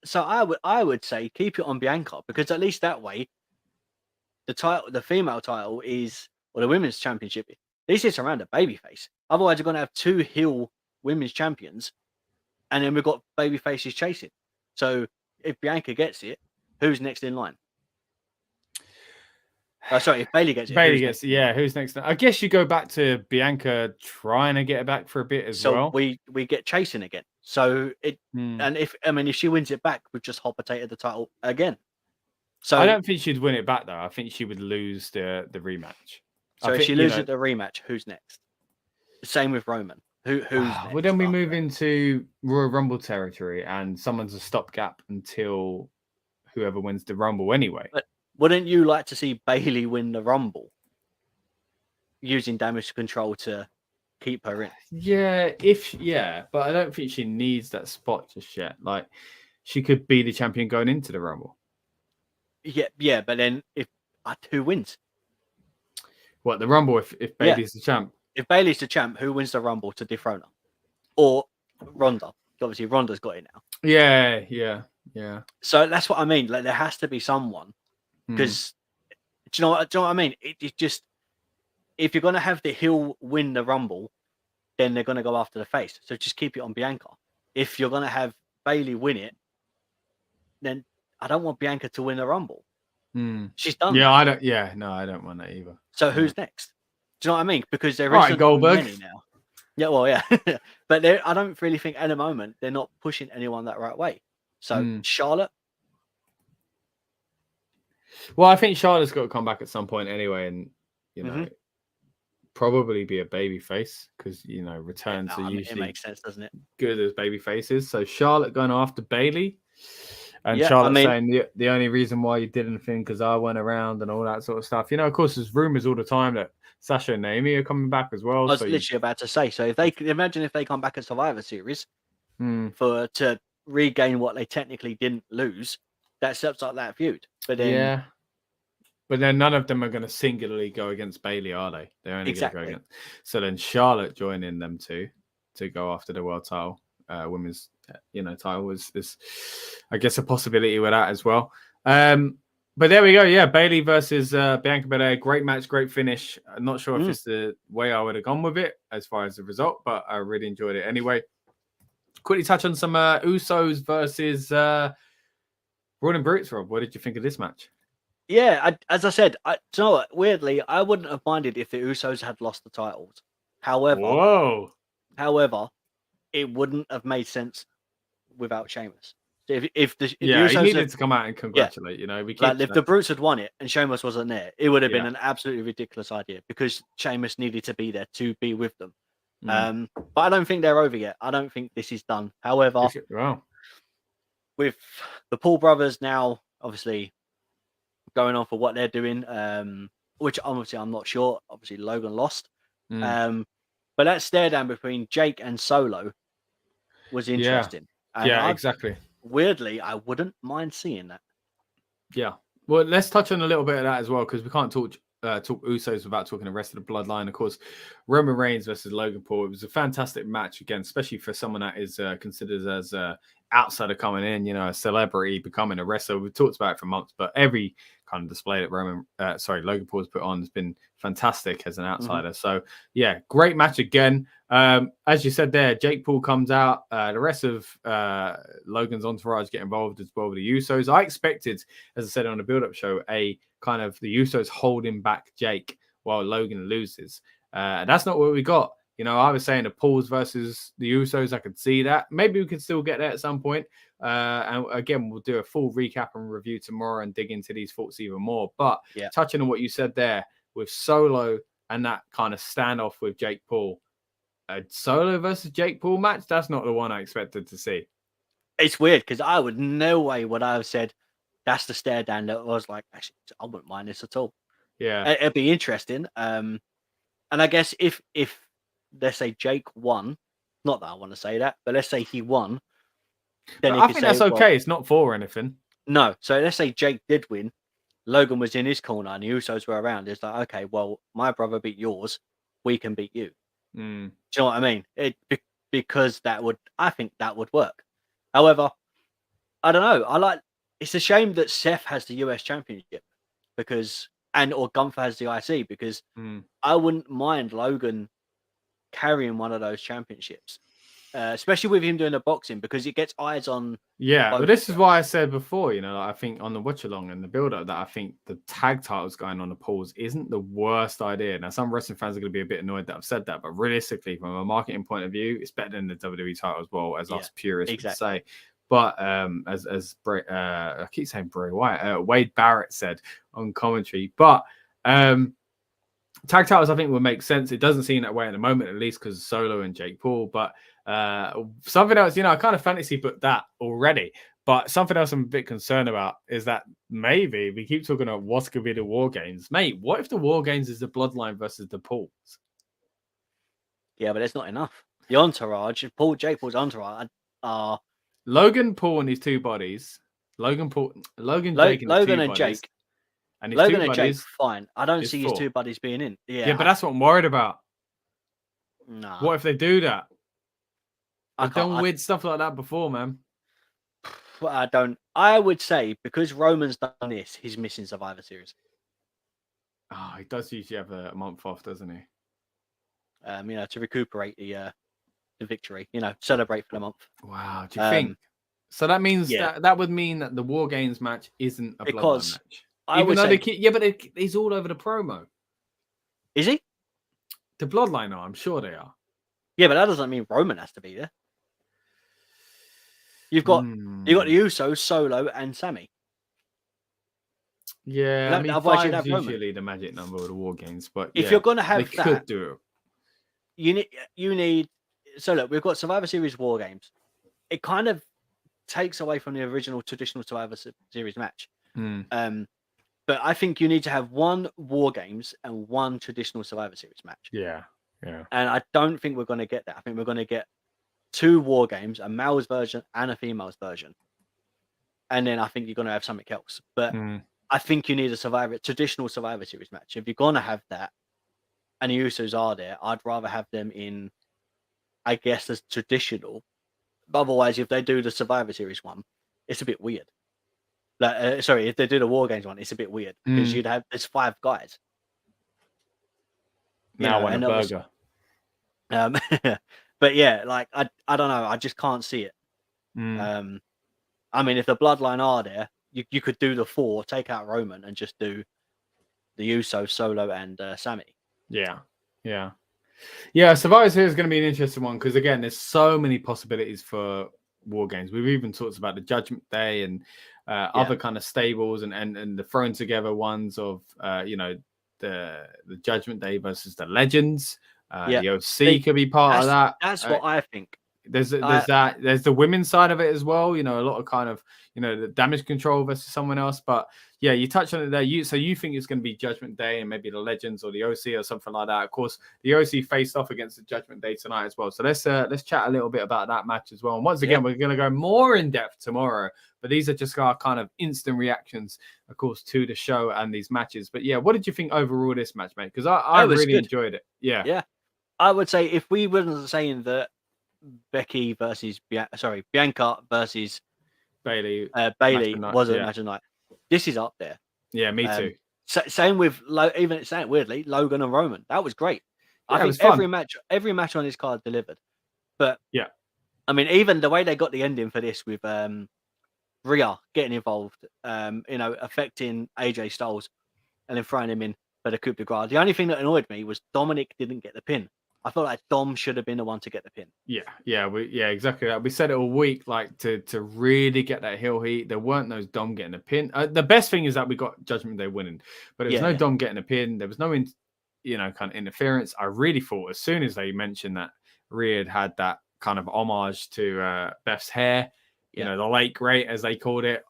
so I would say keep it on Bianca, because at least that way, the female title or the women's championship, at least it's around a babyface. Otherwise, you're going to have 2 heel women's champions, and then we've got baby faces chasing. So if Bianca gets it, who's next in line? Sorry, if Bayley gets it.
Who's next? I guess you go back to Bianca trying to get it back for a bit as well.
So we get chasing again. So and if she wins it back, we've just hot-potatoed the title again. So
I don't think she'd win it back though. I think she would lose the rematch.
So if she loses the rematch, who's next? Same with Roman. Who's next?
Well, then we move into Royal Rumble territory, and someone's a stopgap until whoever wins the Rumble anyway.
But wouldn't you like to see Bayley win the Rumble using damage control to keep her in?
Yeah, but I don't think she needs that spot just yet. Like, she could be the champion going into the Rumble.
Yeah, but then who wins?
What, the Rumble if Bayley's the champ?
If Bayley's the champ, who wins the Rumble to dethrone her? Or Ronda? Obviously, Ronda's got it now.
Yeah.
So that's what I mean. Like, there has to be someone. Because, do you know what I mean? It just, if you're going to have the heel win the Rumble, then they're going to go after the face. So just keep it on Bianca. If you're going to have Bayley win it, then I don't want Bianca to win the Rumble. She's done.
Yeah, I don't want that either.
So who's next? Do you know what I mean? Because there
isn't Goldberg
many now. Yeah, well, yeah. But I don't really think at the moment they're not pushing anyone that right way. So Charlotte.
Well, I think Charlotte's got to come back at some point anyway, and probably be a baby face because returns are usually
it makes sense, doesn't it?
Good as baby faces. So Charlotte going after Bayley, and Charlotte saying the only reason why you did anything because I went around and all that sort of stuff. Of course, there's rumors all the time that Sasha and Naomi are coming back as well.
I was literally about to say. So if they imagine if they come back at Survivor Series to regain what they technically didn't lose, that sets up that feud. But then
but then none of them are going to singularly go against Bayley, are they? They're only going to go against. So then Charlotte joining them to go after the world title, women's title was I guess a possibility with that as well. But there we go. Yeah, Bayley versus Bianca Belair. Great match, great finish. I'm not sure if it's the way I would have gone with it as far as the result, but I really enjoyed it anyway. Quickly touch on some Usos versus Braun and Brutes, Rob. What did you think of this match?
Yeah, as I said, you know what? Weirdly, I wouldn't have minded if the Usos had lost the titles. However, it wouldn't have made sense without Sheamus. If the Usos
he needed to come out and congratulate.
If the Brutes had won it and Sheamus wasn't there, it would have been an absolutely ridiculous idea because Sheamus needed to be there to be with them. But I don't think they're over yet. I don't think this is done. However, with the Paul brothers now, obviously going on for what they're doing, which obviously I'm not sure. Obviously, Logan lost. But that stare down between Jake and Solo was interesting.
Exactly.
Weirdly, I wouldn't mind seeing that.
Yeah. Well, let's touch on a little bit of that as well, because we can't talk Usos without talking the rest of the Bloodline. Of course, Roman Reigns versus Logan Paul. It was a fantastic match, again, especially for someone that is considered as an outsider coming in, a celebrity, becoming a wrestler. We've talked about it for months, but every kind of display that Logan Paul's put on has been fantastic as an outsider. So, yeah, great match again. As you said there, Jake Paul comes out. The rest of Logan's entourage get involved as well with the Usos. I expected, as I said on the build-up show, a kind of the Usos holding back Jake while Logan loses. That's not what we got. You know, I was saying the Pauls versus the Usos. I could see that. Maybe we could still get there at some point. And again, we'll do a full recap and review tomorrow and dig into these thoughts even more. But touching on what you said there with Solo and that kind of standoff with Jake Paul, a Solo versus Jake Paul match, that's not the one I expected to see.
It's weird because I would no way would I have said that's the stare down that was like, actually, I wouldn't mind this at all.
Yeah.
It'd be interesting. And I guess if let's say Jake won, not that I want to say that, but let's say he won, then
I think that's okay. It's not for anything.
No. So let's say Jake did win. Logan was in his corner and the Usos were around. It's like, okay, well, my brother beat yours. We can beat you. Do you know what I mean? Because I think that would work. However, I don't know. It's a shame that Seth has the US Championship or Gunther has the IC because I wouldn't mind Logan carrying one of those championships, especially with him doing the boxing because it gets eyes on.
Yeah, but this is why I said before, you know, I think on the watch along and the build up that I think the tag titles going on the Pauls isn't the worst idea. Now, some wrestling fans are going to be a bit annoyed that I've said that, but realistically, from a marketing point of view, it's better than the WWE title as well, as us purists would say. But as I keep saying Bray Wyatt, Wade Barrett said on commentary, but tag titles I think will make sense. It doesn't seem that way at the moment, at least because Solo and Jake Paul. But something else, you know, I kind of fantasy booked that already. But something else I'm a bit concerned about is that maybe we keep talking about what could be the War Games. Mate, what if the War Games is the Bloodline versus the Pauls?
Yeah, but it's not enough. The entourage, Jake Paul's entourage are
Logan Paul and his two bodies. Logan and Jake. And
Logan and Jake, fine. I don't see his two buddies being in.
Yeah, but that's what I'm worried about.
Nah.
What if they do that? I've done weird stuff like that before, man.
I would say because Roman's done this, he's missing Survivor Series.
Oh, he does usually have a month off, doesn't he?
You know, to recuperate the victory, you know, celebrate for the month.
Wow, do you think? So that means that would mean that the War Games match isn't a Bloodline match. But he's all over the promo.
Is he?
The Bloodline are, I'm sure they are.
Yeah, but that doesn't mean Roman has to be there. You've got the Usos, Solo, and Sammy.
Yeah, I mean, 5 is usually the magic number of the War Games, but
if you're going to have
they could do
it. You need. So look, we've got Survivor Series War Games. It kind of takes away from the original traditional Survivor Series match. But I think you need to have one War Games and one traditional Survivor Series match.
Yeah.
And I don't think we're going to get that. I think we're going to get 2 War Games, a male's version and a female's version. And then I think you're going to have something else. But I think you need a traditional Survivor Series match. If you're going to have that and the Usos are there, I'd rather have them in, I guess, as traditional. But otherwise, if they do the Survivor Series one, it's a bit weird. Like, if they do the War Games one, it's a bit weird because there's 5 guys.
Now want a burger.
But yeah, like I don't know. I just can't see it. I mean, if the Bloodline are there, you could do the 4, take out Roman, and just do the Usos, Solo, and Sammy.
Yeah. Survivor Series is going to be an interesting one because again, there's so many possibilities for War Games. We've even talked about the Judgment Day and other kind of stables and the thrown together ones of the Judgment Day versus the Legends. The OC could be part of that.
That's what I think.
There's the women's side of it as well. You know, a lot of kind of the damage control versus someone else. But yeah, you touched on it there. You think it's going to be Judgment Day and maybe the Legends or the OC or something like that. Of course, the OC faced off against the Judgment Day tonight as well. So let's chat a little bit about that match as well. And once again, we're going to go more in depth tomorrow. But these are just our kind of instant reactions, of course, to the show and these matches. But yeah, what did you think overall of this match, mate? Because I really enjoyed it. Yeah.
I would say if we weren't saying that Becky versus Bianca versus Bailey wasn't match of night, this is up there.
Yeah, me too.
Same with even saying weirdly, Logan and Roman. That was great. I think every match on this card delivered. But yeah, I mean, even the way they got the ending for this with Rhea getting involved, affecting AJ Styles and then throwing him in for the coup de grace. The only thing that annoyed me was Dominik didn't get the pin. I felt like Dom should have been the one to get the pin.
Yeah, exactly that. We said it all week, like to really get that heel heat. There weren't those Dom getting a pin. The best thing is that we got Judgment Day winning, but there was no Dom getting a pin. There was no, kind of interference. I really thought as soon as they mentioned that Rhea had that kind of homage to Beth's hair, the late great as they called it,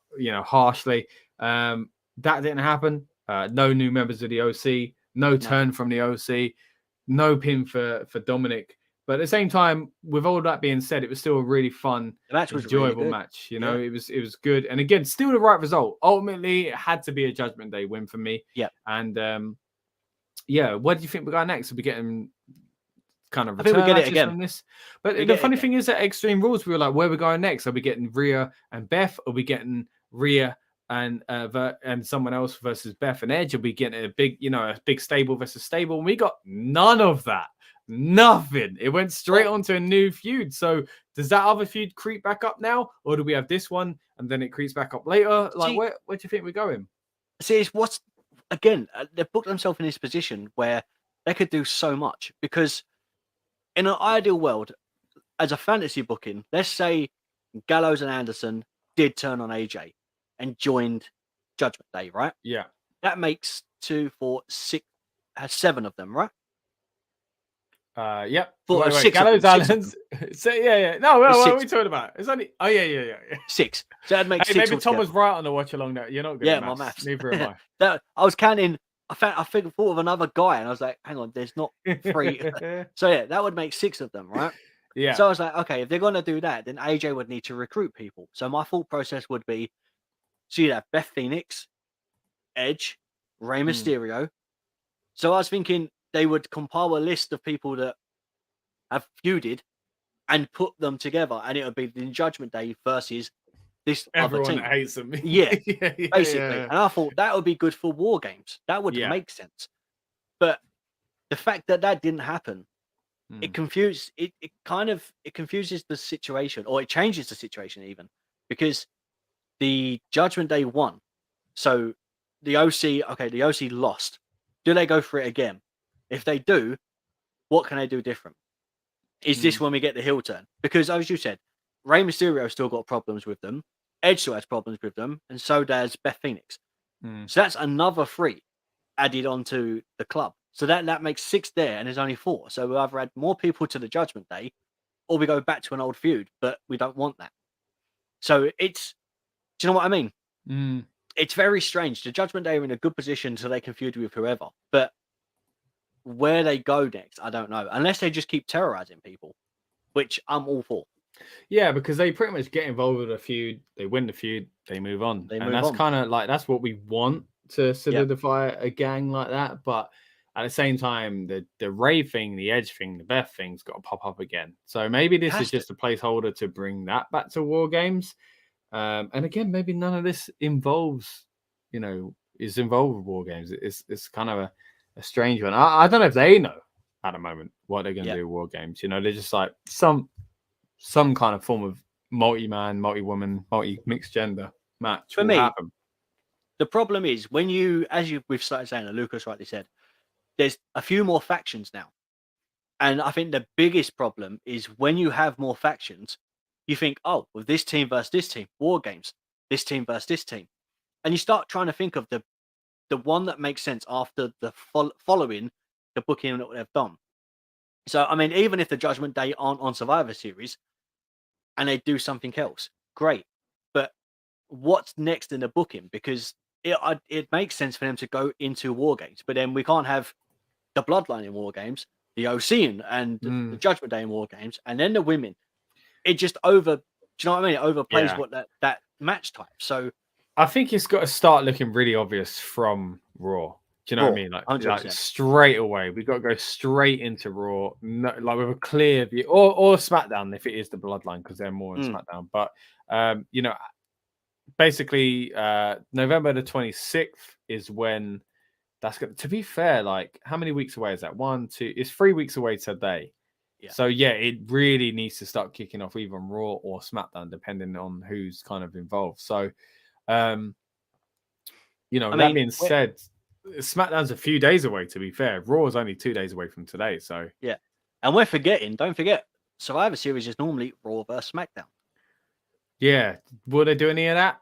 harshly. That didn't happen. No new members of the OC. No turn from the OC. No pin for Dominik. But at the same time, with all that being said, it was still a really fun, enjoyable match. It was good. And again, still the right result. Ultimately, it had to be a Judgment Day win for me.
Yeah.
And where do you think we're going next? Are we getting kind of
I think we get it again
from this? But the funny thing is that Extreme Rules, we were like, where are we going next? Are we getting Rhea and Beth? Are we getting Rhea and someone else versus Beth and Edge? Are we getting a big stable versus stable? And we got none of that. Nothing. It went straight on to a new feud. So does that other feud creep back up now, or do we have this one and then it creeps back up later? Like, where do you think we're going?
See, it's what's again, they've put themselves in this position where they could do so much, because in an ideal world, as a fantasy booking, let's say Gallows and Anderson did turn on AJ and joined Judgment Day, right?
Yeah.
That makes 2, 4, 6, has 7 of them, right?
Yep.
Wait,
Gallows Islands. So, yeah. No, what are we talking about? It's only. Oh, yeah.
6. So that'd make 6.
Maybe Tom was right on the watch along there. You're not good.
Yeah,
at
my maths.
Neither am
I. I was counting. I thought of another guy, and I was like, hang on, there's not 3. So yeah, that would make 6 of them, right?
Yeah.
So I was like, okay, if they're gonna do that, then AJ would need to recruit people. So my thought process would be, so you'd have Beth Phoenix, Edge, Rey Mysterio. So I was thinking they would compile a list of people that have feuded and put them together, and it would be the Judgment Day versus this
everyone
other team.
That hates them.
Yeah, basically. Yeah. And I thought that would be good for War Games. That would make sense. But the fact that didn't happen, it confuses the situation, or it changes the situation even, because the Judgment Day won. So the OC lost. Do they go for it again? If they do, what can they do different? Is this when we get the heel turn? Because as you said, Rey Mysterio still got problems with them. Edge still has problems with them, and so does Beth Phoenix. So that's another 3 added onto the club. So that makes 6 there, and there's only 4. So we either add more people to the Judgment Day, or we go back to an old feud. But we don't want that. So it's, do you know what I mean? It's very strange. The Judgment Day are in a good position so they can feud with whoever, but where they go next, I don't know. Unless they just keep terrorizing people, which I'm all for.
Yeah, because they pretty much get involved with a feud, they win the feud, they move on. That's kind of like, that's what we want to solidify a gang like that. But at the same time, the Rey thing, the Edge thing, the Beth thing's got to pop up again. So maybe this is just a placeholder to bring that back to War Games. And again, maybe none of this involves, is involved with War Games. It's kind of a strange one. I don't know if they know at the moment what they're going to do with War Games. They're just like some kind of form of multi-man, multi-woman, multi-mixed gender match
for me
happen.
The problem is when we've started saying, and Lucas rightly said, there's a few more factions now. And I think the biggest problem is when you have more factions, you think, oh, well, this team versus this team, War Games, this team versus this team. And you start trying to think of the one that makes sense after the following the booking that they've done. So, I mean, even if the Judgment Day aren't on Survivor Series and they do something else, great. But what's next in the booking? Because it makes sense for them to go into War Games, but then we can't have the Bloodline in War Games, the OC and the Judgment Day in War Games, and then the women. It just do you know what I mean? It overplays what that match type. So
I think it's got to start looking really obvious from Raw. Do you know what I mean? Like straight away, we got to go straight into Raw, like with a clear view, or SmackDown if it is the Bloodline, because they're more in SmackDown. But basically, November the 26th is when that's going to be fair. Like, how many weeks away is that? 1, 2. It's 3 weeks away today. Yeah. So yeah, it really needs to start kicking off either on Raw or SmackDown, depending on who's kind of involved. So, that being said, SmackDown's a few days away. To be fair, Raw is only 2 days away from today. So
yeah, And we're forgetting, don't forget, Survivor Series is normally Raw versus SmackDown.
Yeah. Will they do any of that?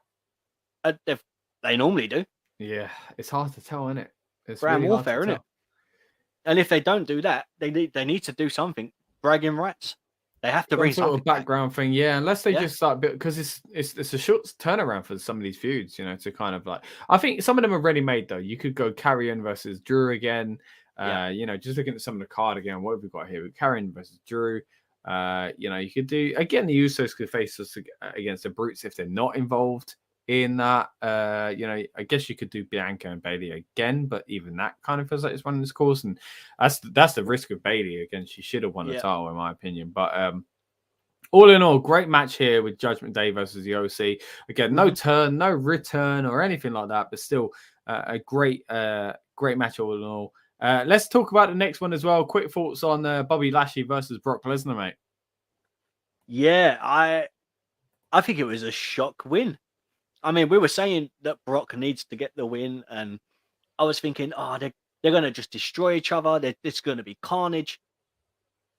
They normally do.
Yeah. It's hard to tell, isn't it? It's
Brand
really hard
warfare,
to
isn't
tell.
it? And if they don't do that, they need to do something. Bragging rights. They have to
Some
bring
sort
something
of background thing, yeah. Unless they
Yeah.
just start because it's a short turnaround for some of these feuds, you know, to kind of like. I think some of them are ready made though. You could go Karrion versus Drew again. You know, just looking at some of the card again. What have we got here? With Karrion versus Drew. You know, you could do again. The Usos could face us against the Brutes if they're not involved in that. You know, I guess you could do Bianca and Bailey again, but even that kind of feels like it's running its course, and that's the risk of Bailey. Again, she should have won the title in my opinion. But all in all, great match here with Judgment Day versus the OC. Again, no turn, no return or anything like that, but still a great match all in all. Let's talk about the next one as well. Quick thoughts on Bobby Lashley versus Brock Lesnar, mate.
Yeah, I think it was a shock win. I mean, we were saying that Brock needs to get the win, and I was thinking, oh, they're going to just destroy each other. It's going to be carnage.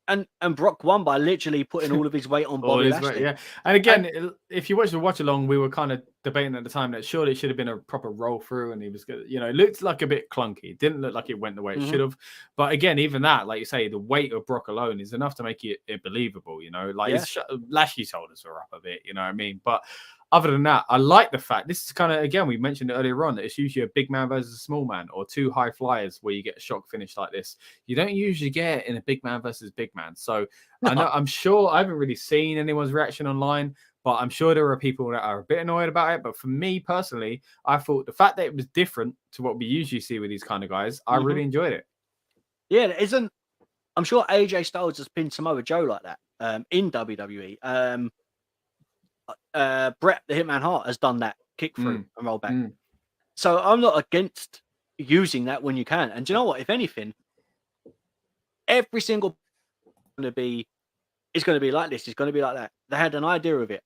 And Brock won by literally putting all of his weight on Bobby Lashley.
Weight, yeah. And again, if you watch the watch along, we were kind of debating at the time that surely it should have been a proper roll through, and he was good. You know, it looked like a bit clunky. It didn't look like it went the way it should have. But again, even that, like you say, the weight of Brock alone is enough to make it believable. You know, like Lashley's shoulders were up a bit. You know what I mean? But other than that, I like the fact this is kind of, again, we mentioned it earlier on, that it's usually a big man versus a small man or two high flyers where you get a shock finish like this. You don't usually get it in a big man versus big man. So I'm sure I haven't really seen anyone's reaction online, but I'm sure there are people that are a bit annoyed about it. But for me personally, I thought the fact that it was different to what we usually see with these kind of guys, I really enjoyed it.
Yeah, I'm sure AJ Styles has pinned Samoa Joe like that in WWE. Bret the Hitman Hart has done that kick through and roll back. So I'm not against using that when you can. And do you know what? If anything, every single it's going to be like this. It's going to be like that. They had an idea of it,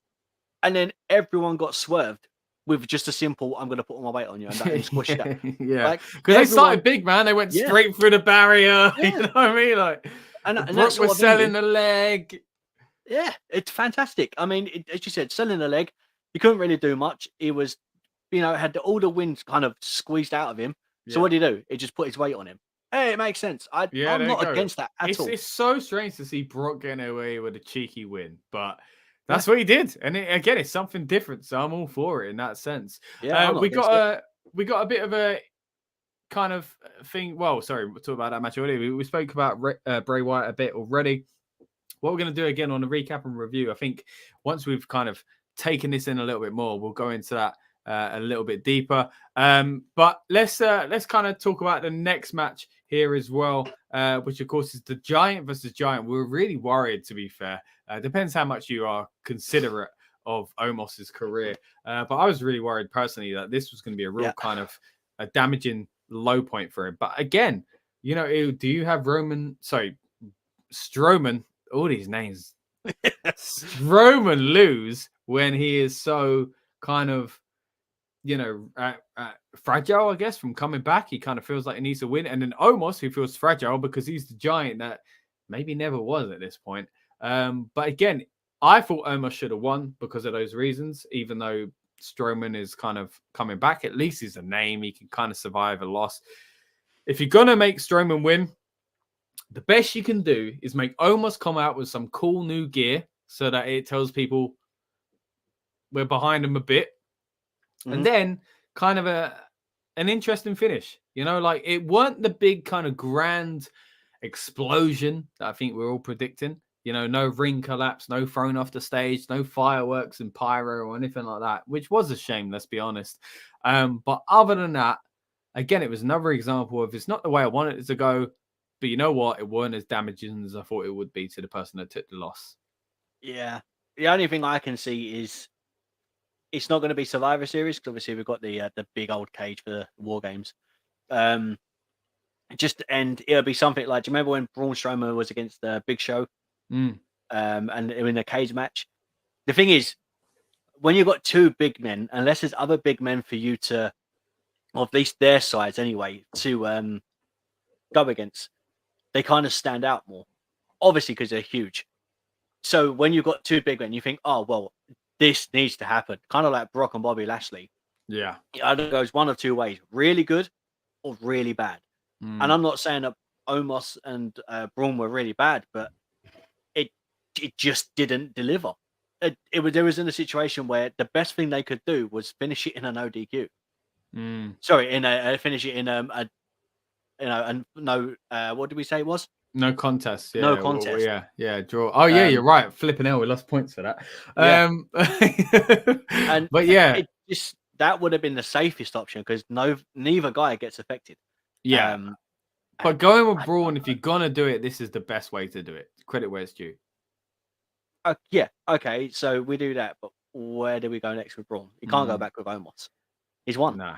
and then everyone got swerved with just a simple, "I'm going to put all my weight on you," and that squish that.
Yeah, because they started big, man. They went straight through the barrier. You know what I mean? Like, and Brock was selling the leg.
Yeah, it's fantastic. I mean, as you said, selling the leg, he couldn't really do much. He was, you know, had all the wind kind of squeezed out of him. So what did he do? He just put his weight on him. Hey, it makes sense. I'm not against that at all.
It's so strange to see Brock getting away with a cheeky win, but that's what he did. And again, it's something different. So I'm all for it in that sense.
Yeah,
we got a bit of a kind of thing. Well, sorry, we'll talk about that match already. We spoke about Bray Wyatt a bit already. What we're going to do again on the recap and review, I think once we've kind of taken this in a little bit more, we'll go into that a little bit deeper. But let's kind of talk about the next match here as well, which of course is the Giant versus Giant. We're really worried, to be fair. Depends how much you are considerate of Omos's career. But I was really worried personally that this was going to be a real kind of a damaging low point for him. But again, you know, do you have Strowman? All these names. Strowman lose when he is so kind of, you know, fragile, I guess, from coming back. He kind of feels like he needs to win. And then Omos, who feels fragile because he's the Giant that maybe never was at this point. But again, I thought Omos should have won because of those reasons, even though Strowman is kind of coming back. At least he's a name. He can kind of survive a loss. If you're going to make Strowman win, the best you can do is make Omos come out with some cool new gear so that it tells people we're behind him a bit. And then kind of an interesting finish. You know, like it weren't the big kind of grand explosion that I think we're all predicting. You know, no ring collapse, no thrown off the stage, no fireworks and pyro or anything like that, which was a shame, let's be honest. But other than that, again, it was another example of it's not the way I wanted it to go. But you know what? It weren't as damaging as I thought it would be to the person that took the loss.
Yeah. The only thing I can see is it's not going to be Survivor Series because obviously we've got the big old cage for the War Games. And it'll be something like, do you remember when Braun Strowman was against the Big Show? And in a cage match? The thing is, when you've got two big men, unless there's other big men for you to, or at least their sides anyway, to go against, they kind of stand out more. obviously because they're huge. So when you've got two big men, you think, oh, well, this needs to happen. Kind of like Brock and Bobby Lashley.
Yeah.
It either goes one of two ways, really good or really bad. And I'm not saying that Omos and Braun were really bad, but it just didn't deliver. There was in a situation where the best thing they could do was finish it in an ODQ. Sorry, finish it in what did we say it was?
No contest. Yeah,
No contest.
Draw. Oh yeah, you're right. Flipping hell, we lost points for that. But yeah,
that would have been the safest option because neither guy gets affected.
Yeah. But going with Braun, if you're gonna do it, this is the best way to do it. Credit where it's due.
Yeah. Okay. So we do that, but where do we go next with Braun? You can't go back with Omos. He's won.
Nah.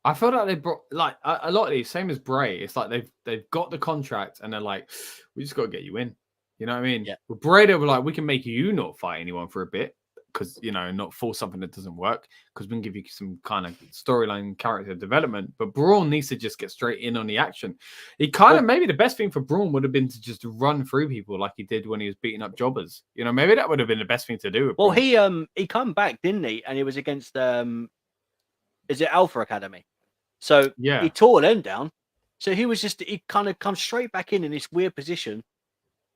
I feel like they brought like a lot of these, same as Bray. It's like they've got the contract and they're like, we just got to get you in. You know what I mean?
Yeah.
With Bray, they were like, we can make you not fight anyone for a bit because not force something that doesn't work because we can give you some kind of storyline character development. But Braun needs to just get straight in on the action. Maybe the best thing for Braun would have been to just run through people like he did when he was beating up jobbers. Maybe that would have been the best thing to do.
Well, he come back, didn't he? And he was against is it Alpha Academy? So he tore them down. So he kind of comes straight back in this weird position.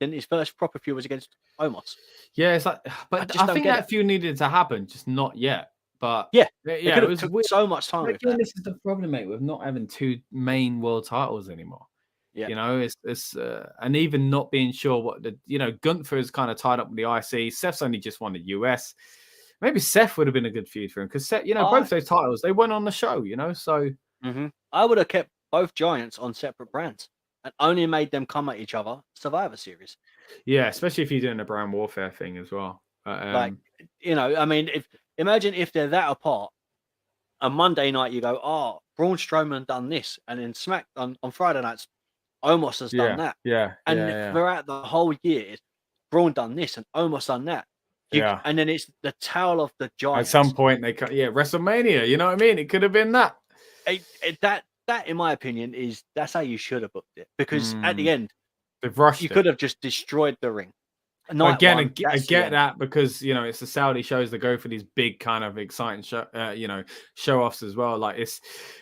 Then his first proper feud was against Omos.
Yeah, it's like, but I think that feud needed to happen, just not yet. But
it was took so much time.
Again, this is the problem, mate, with not having two main world titles anymore. Yeah, it's and even not being sure what Gunther is kind of tied up with the IC. Seth's only just won the US. Maybe Seth would have been a good feud for him because Seth, both those titles they went on the show, so.
I would have kept both giants on separate brands and only made them come at each other Survivor Series.
Yeah, especially if you're doing a brand warfare thing as well.
Imagine if they're that apart. On Monday night, you go, oh, Braun Strowman done this, and then on Friday nights, Omos has done that. Throughout the whole year, Braun done this and Omos done that. And then it's the tale of the giants.
At some point, WrestleMania. You know what I mean? It could have been that.
That, in my opinion, that's how you should have booked it because at the end,
they've rushed.
You could have just destroyed the ring.
I get that because it's the Saudi shows that go for these big kind of exciting show offs as well. Like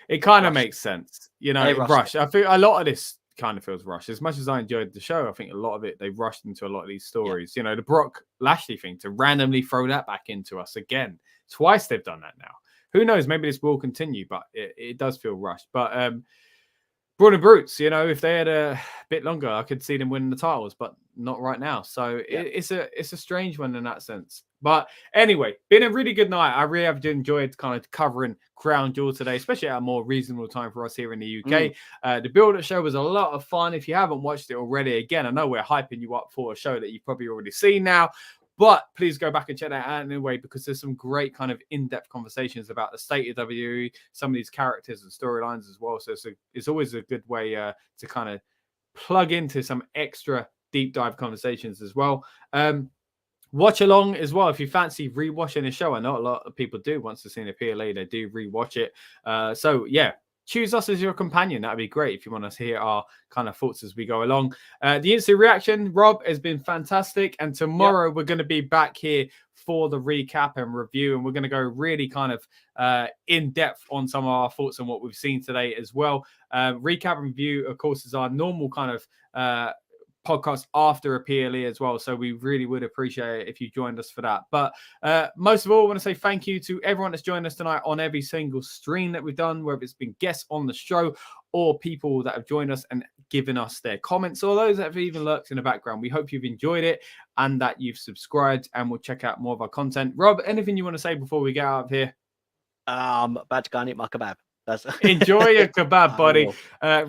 it kind of makes sense. Rush. I think a lot of this kind of feels rushed. As much as I enjoyed the show, I think a lot of it they rushed into a lot of these stories. The Brock Lashley thing to randomly throw that back into us again. Twice they've done that now. Who knows? Maybe this will continue, but it does feel rushed. But Braun and Brutes, if they had a bit longer, I could see them winning the titles, but not right now. So it's a strange one in that sense. But anyway, been a really good night. I really have enjoyed kind of covering Crown Jewel today, especially at a more reasonable time for us here in the UK. The build-up show was a lot of fun. If you haven't watched it already, again, I know we're hyping you up for a show that you've probably already seen now. But please go back and check that out anyway, because there's some great kind of in-depth conversations about the state of WWE, some of these characters and storylines as well. So it's always a good way to kind of plug into some extra deep dive conversations as well. Watch along as well if you fancy rewatching the show. I know a lot of people do. Once they've seen a PLA, they do rewatch it. Choose us as your companion. That'd be great if you want to hear our kind of thoughts as we go along. The instant reaction, Rob, has been fantastic. And tomorrow we're going to be back here for the recap and review. And we're going to go really kind of in depth on some of our thoughts on what we've seen today as well. Recap and review, of course, is our normal kind of podcast after a PLE as well. So we really would appreciate it if you joined us for that. But most of all, I want to say thank you to everyone that's joined us tonight on every single stream that we've done, whether it's been guests on the show or people that have joined us and given us their comments, or those that have even lurked in the background. We hope you've enjoyed it and that you've subscribed and will check out more of our content. Rob, anything you want to say before we get out of here?
About to go and eat my kebab.
Enjoy your kebab, buddy.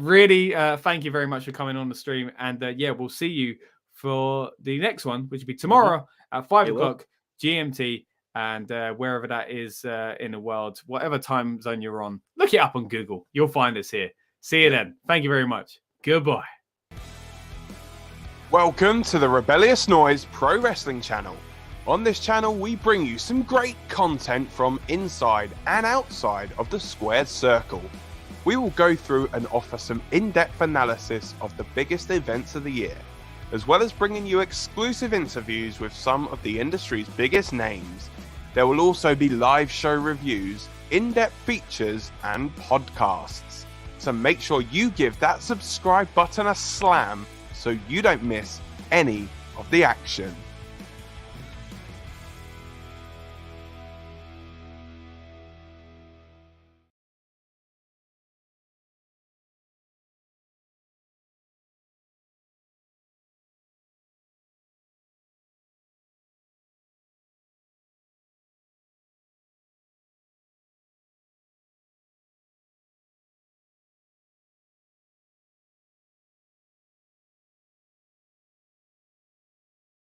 Really, thank you very much for coming on the stream. And we'll see you for the next one, which will be tomorrow at 5 o'clock GMT and wherever that is in the world, whatever time zone you're on. Look it up on Google. You'll find us here. See you then. Thank you very much. Goodbye.
Welcome to the Rebellious Noise Pro Wrestling channel. On this channel, we bring you some great content from inside and outside of the squared circle. We will go through and offer some in-depth analysis of the biggest events of the year. as well as bringing you exclusive interviews with some of the industry's biggest names. There will also be live show reviews, in-depth features, and podcasts. So make sure you give that subscribe button a slam so you don't miss any of the action.